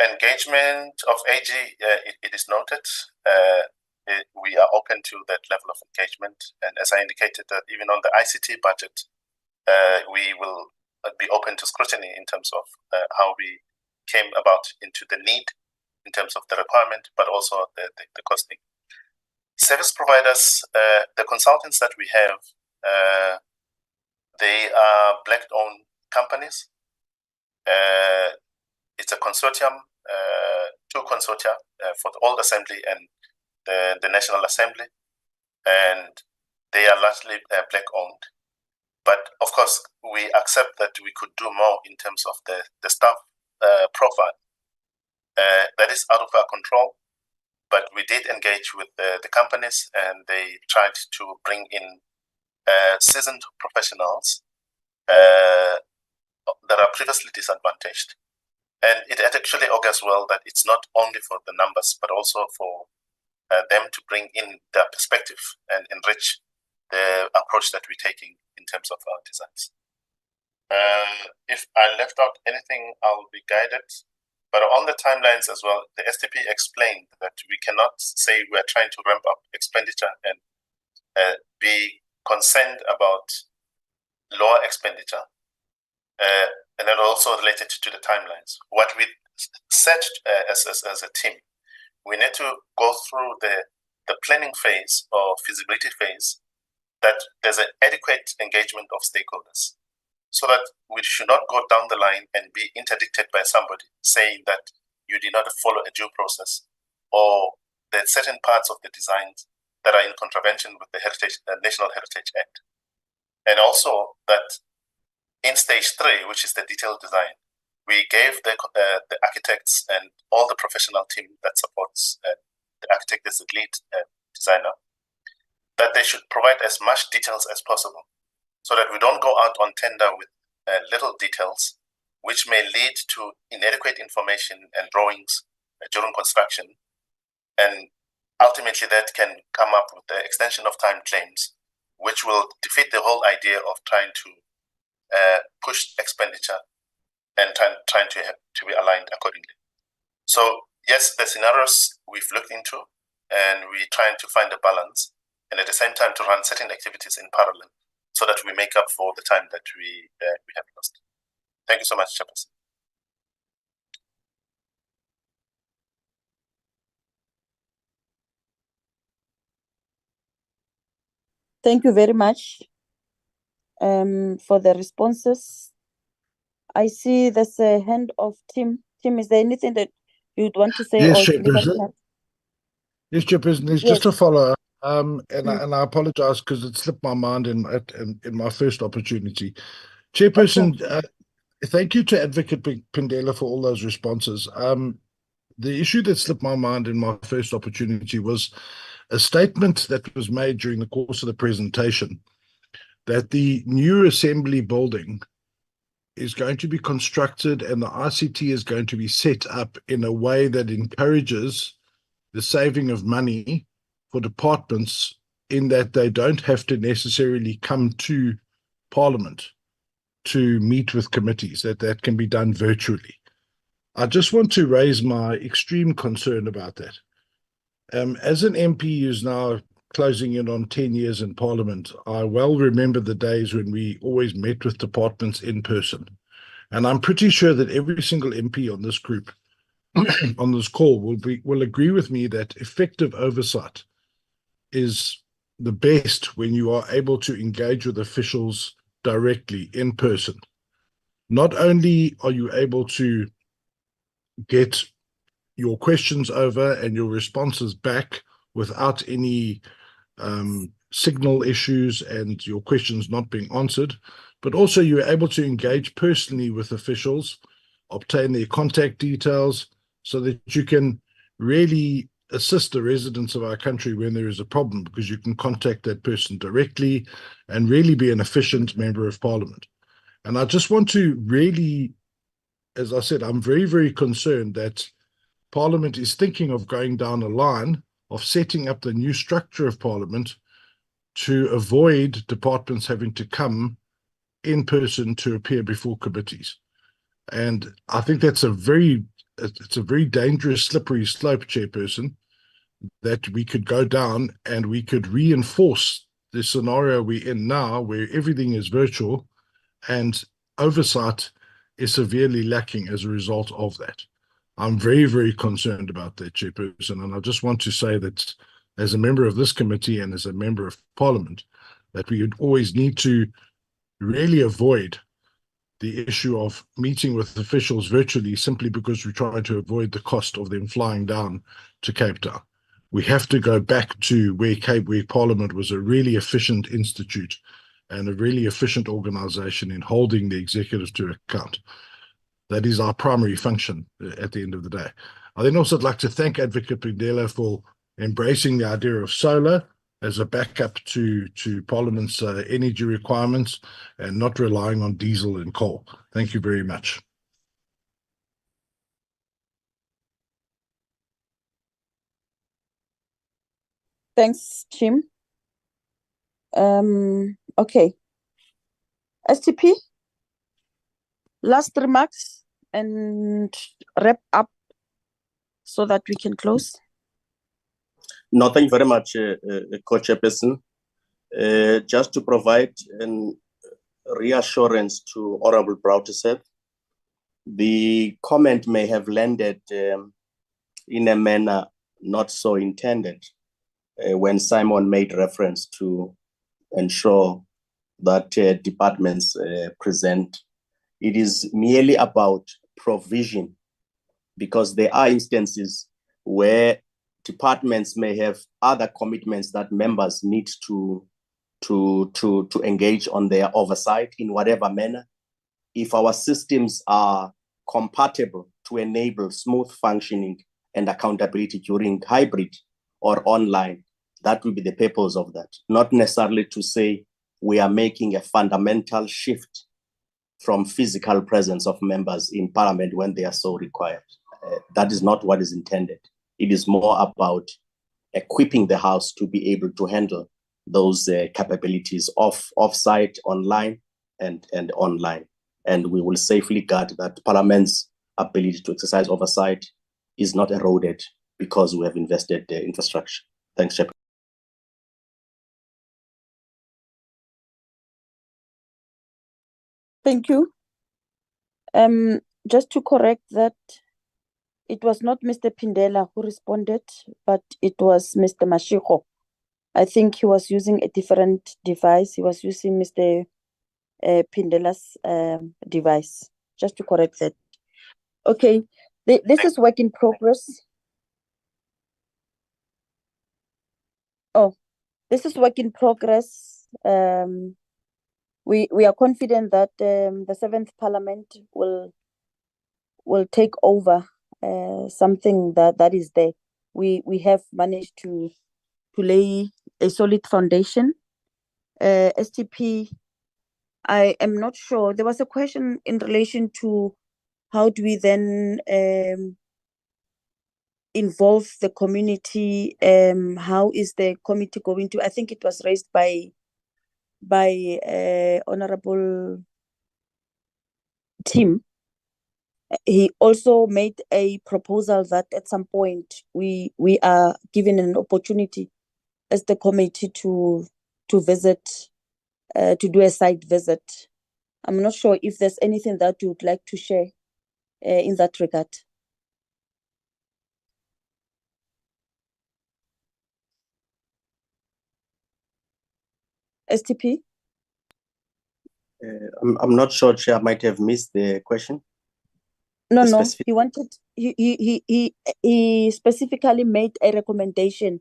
engagement of AG, it is noted. We are open to that level of engagement, and as I indicated, that even on the ICT budget, we will be open to scrutiny in terms of how we came about into the need, in terms of the requirement, but also the costing. Service providers, the consultants that we have, they are Black-owned companies. It's a consortium, two consortia for the Old Assembly and the National Assembly, and they are largely Black-owned. But of course, we accept that we could do more in terms of the staff profile. That is out of our control, but we did engage with the companies, and they tried to bring in seasoned professionals that are previously disadvantaged. And it actually augurs well that it's not only for the numbers, but also for them to bring in their perspective and enrich the approach that we're taking in terms of our designs. If I left out anything, I'll be guided. But on the timelines as well, the STP explained that we cannot say we're trying to ramp up expenditure and be concerned about lower expenditure. And then also related to the timelines. What we set as a team, we need to go through the planning phase or feasibility phase, that there's an adequate engagement of stakeholders, so that we should not go down the line and be interdicted by somebody saying that you did not follow a due process, or that certain parts of the designs that are in contravention with the National Heritage Act. And also that in stage 3, which is the detailed design, we gave the architects and all the professional team that supports the architect as the lead designer, that they should provide as much details as possible, so that we don't go out on tender with little details, which may lead to inadequate information and drawings during construction. And ultimately that can come up with the extension of time claims, which will defeat the whole idea of trying to push expenditure and trying to be aligned accordingly. So yes, the scenarios we've looked into, and we're trying to find a balance, and at the same time to run certain activities in parallel, so that we make up for the time that we have lost. Thank you so much, Chairperson. Thank you very much for the responses. I see there's a hand of Tim. Tim, is there anything that you'd want to say? Yes, or anybody Chairperson. else? Yes, Chairperson. It's Yes. just a follow-up. And I apologize because it slipped my mind in my first opportunity. Chairperson, thank you to Advocate Pindela for all those responses. The issue that slipped my mind in my first opportunity was a statement that was made during the course of the presentation that the new assembly building is going to be constructed and the ICT is going to be set up in a way that encourages the saving of money for departments, in that they don't have to necessarily come to Parliament to meet with committees, that can be done virtually. I just want to raise my extreme concern about that. As an MP who's now closing in on 10 years in Parliament, I well remember the days when we always met with departments in person. And I'm pretty sure that every single MP on this group, on this call, will agree with me that effective oversight is the best when you are able to engage with officials directly in person. Not only are you able to get your questions over and your responses back without any signal issues and your questions not being answered, but also you're able to engage personally with officials, obtain their contact details, so that you can really assist the residents of our country when there is a problem, because you can contact that person directly and really be an efficient member of Parliament. And I just want to really, as I said, I'm very, very concerned that Parliament is thinking of going down a line of setting up the new structure of Parliament to avoid departments having to come in person to appear before committees. And I think that's it's a very dangerous, slippery slope, Chairperson, that we could go down, and we could reinforce the scenario we're in now, where everything is virtual and oversight is severely lacking as a result of that. I'm very, very concerned about that, Chairperson, and I just want to say that as a member of this committee and as a member of Parliament, that we would always need to really avoid the issue of meeting with officials virtually simply because we're trying to avoid the cost of them flying down to Cape Town. We have to go back to where Parliament was a really efficient institute and a really efficient organization in holding the executive to account. That is our primary function at the end of the day. I then also would like to thank Advocate Pindela for embracing the idea of solar as a backup to Parliament's energy requirements and not relying on diesel and coal. Thank you very much. Thanks, Jim. Okay. STP, last remarks and wrap up so that we can close. No, thank you very much, Co-Chairperson. Just to provide an reassurance to Honorable Browteseth, the comment may have landed in a manner not so intended when Simon made reference to ensure that departments present. It is merely about provision, because there are instances where departments may have other commitments that members need to engage on their oversight in whatever manner. If our systems are compatible to enable smooth functioning and accountability during hybrid or online, that will be the purpose of that. Not necessarily to say we are making a fundamental shift from physical presence of members in Parliament when they are so required. That is not what is intended. It is more about equipping the House to be able to handle those capabilities off-site, online, and online. And we will safely guard that Parliament's ability to exercise oversight is not eroded because we have invested the infrastructure. Thanks, Chairperson. Thank you. Just to correct that, it was not Mr. Pindela who responded, but it was Mr. Mashiko. I think he was using a different device. He was using Mr. Pindela's device. Just to correct that. Okay, this is work in progress. Oh, this is work in progress. We are confident that the 7th Parliament will take over something that is there. We have managed to lay a solid foundation. STP, I am not sure. There was a question in relation to how do we then involve the community? How is the committee going to? I think it was raised by Honorable Tim. He also made a proposal that at some point we are given an opportunity as the committee to visit, to do a site visit. I'm not sure if there's anything that you would like to share in that regard. STP? I'm not sure, Chair, I might have missed the question. No, he wanted, he specifically made a recommendation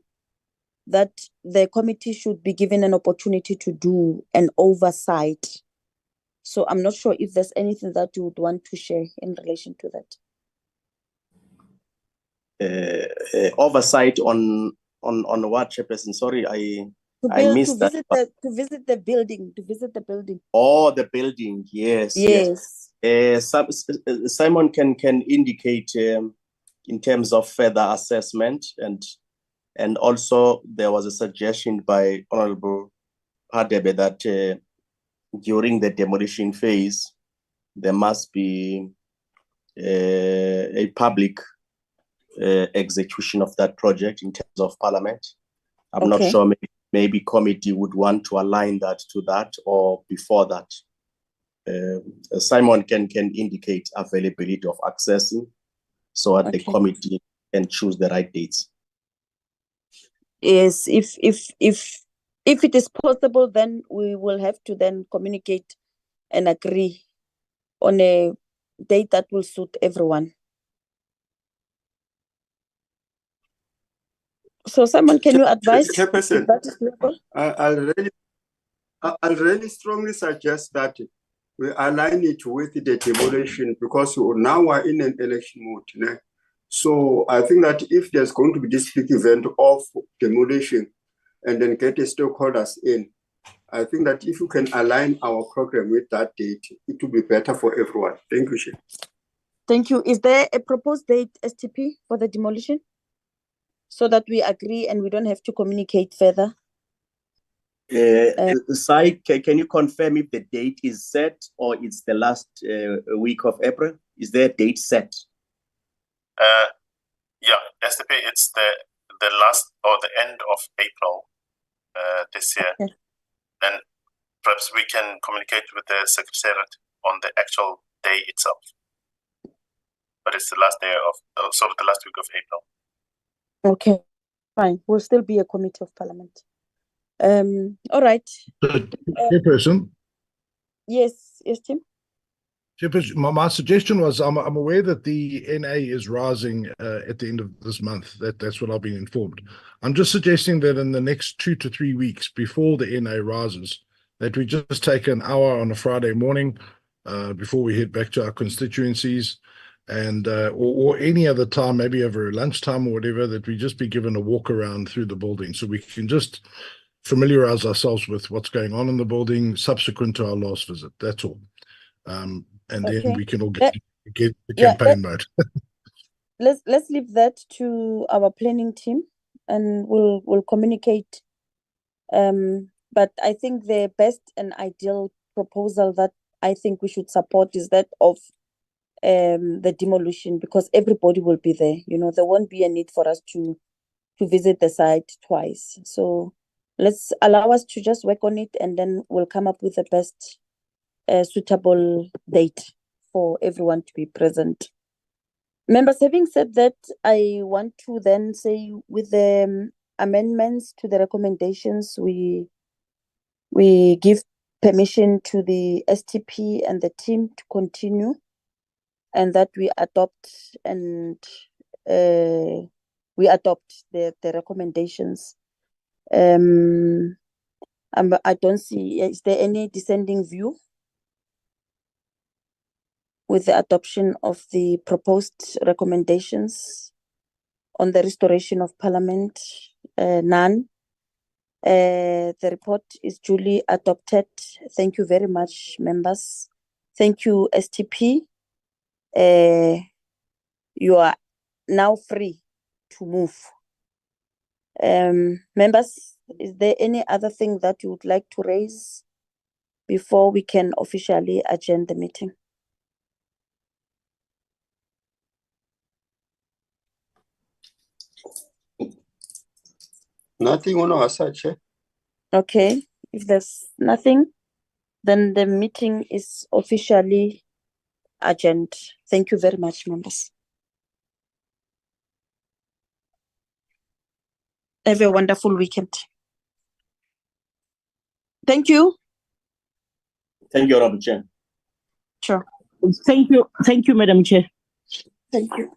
that the committee should be given an opportunity to do an oversight. So I'm not sure if there's anything that you would want to share in relation to that. Oversight on what, Chairperson? Sorry, I missed that. To visit the building. Oh, the building. Yes. Simon can indicate in terms of further assessment, and also there was a suggestion by Honorable Hadebe that during the demolition phase there must be a public execution of that project in terms of Parliament. I'm not sure, maybe committee would want to align that to that or before that. Simon can indicate availability of accessing so that the committee can choose the right dates. Yes, if it is possible, then we will have to then communicate and agree on a date that will suit everyone. So Simon, can you advise? Chairperson, I'll really strongly suggest that we align it with the demolition, because now we're in an election mode. Né? So I think that if there's going to be this big event of demolition and then get the stakeholders in, I think that if you can align our program with that date, it will be better for everyone. Thank you, Chair. Thank you. Is there a proposed date, STP, for the demolition? So that we agree and we don't have to communicate further. Sai, can you confirm if the date is set or it's the last week of April? Is there a date set? Yeah, STP, it's the last or the end of April this year. Okay. Then perhaps we can communicate with the Secretariat on the actual day itself. But it's the last day of, sort of the last week of April. Okay, fine. We'll still be a committee of Parliament. All right. Chairperson? Yes, Tim? Chairperson, my suggestion was, I'm aware that the NA is rising at the end of this month. That's what I've been informed. I'm just suggesting that in the next 2 to 3 weeks before the NA rises, that we just take an hour on a Friday morning before we head back to our constituencies, and or any other time, maybe over lunchtime or whatever, that we just be given a walk around through the building so we can just familiarize ourselves with what's going on in the building subsequent to our last visit. That's all. And then we can all get the campaign mode. Let's leave that to our planning team, and we'll communicate. But I think the best and ideal proposal that I think we should support is that of the demolition, because everybody will be there. You know, there won't be a need for us to visit the site twice. So let's allow us to just work on it, and then we'll come up with the best suitable date for everyone to be present. Members, having said that, I want to then say with the amendments to the recommendations, we give permission to the STP and the team to continue, and that we adopt the recommendations. I don't see, is there any dissenting view with the adoption of the proposed recommendations on the restoration of Parliament? None. The report is duly adopted. Thank you very much, members. Thank you, STP. You are now free to move. Members, is there any other thing that you would like to raise before we can officially adjourn the meeting? Nothing on our side, Chair. Okay, if there's nothing, then the meeting is officially adjourned. Thank you very much, members. Have a wonderful weekend. Thank you. Thank you, Honorable Chair. Sure. Thank you, Madam Chair. Thank you.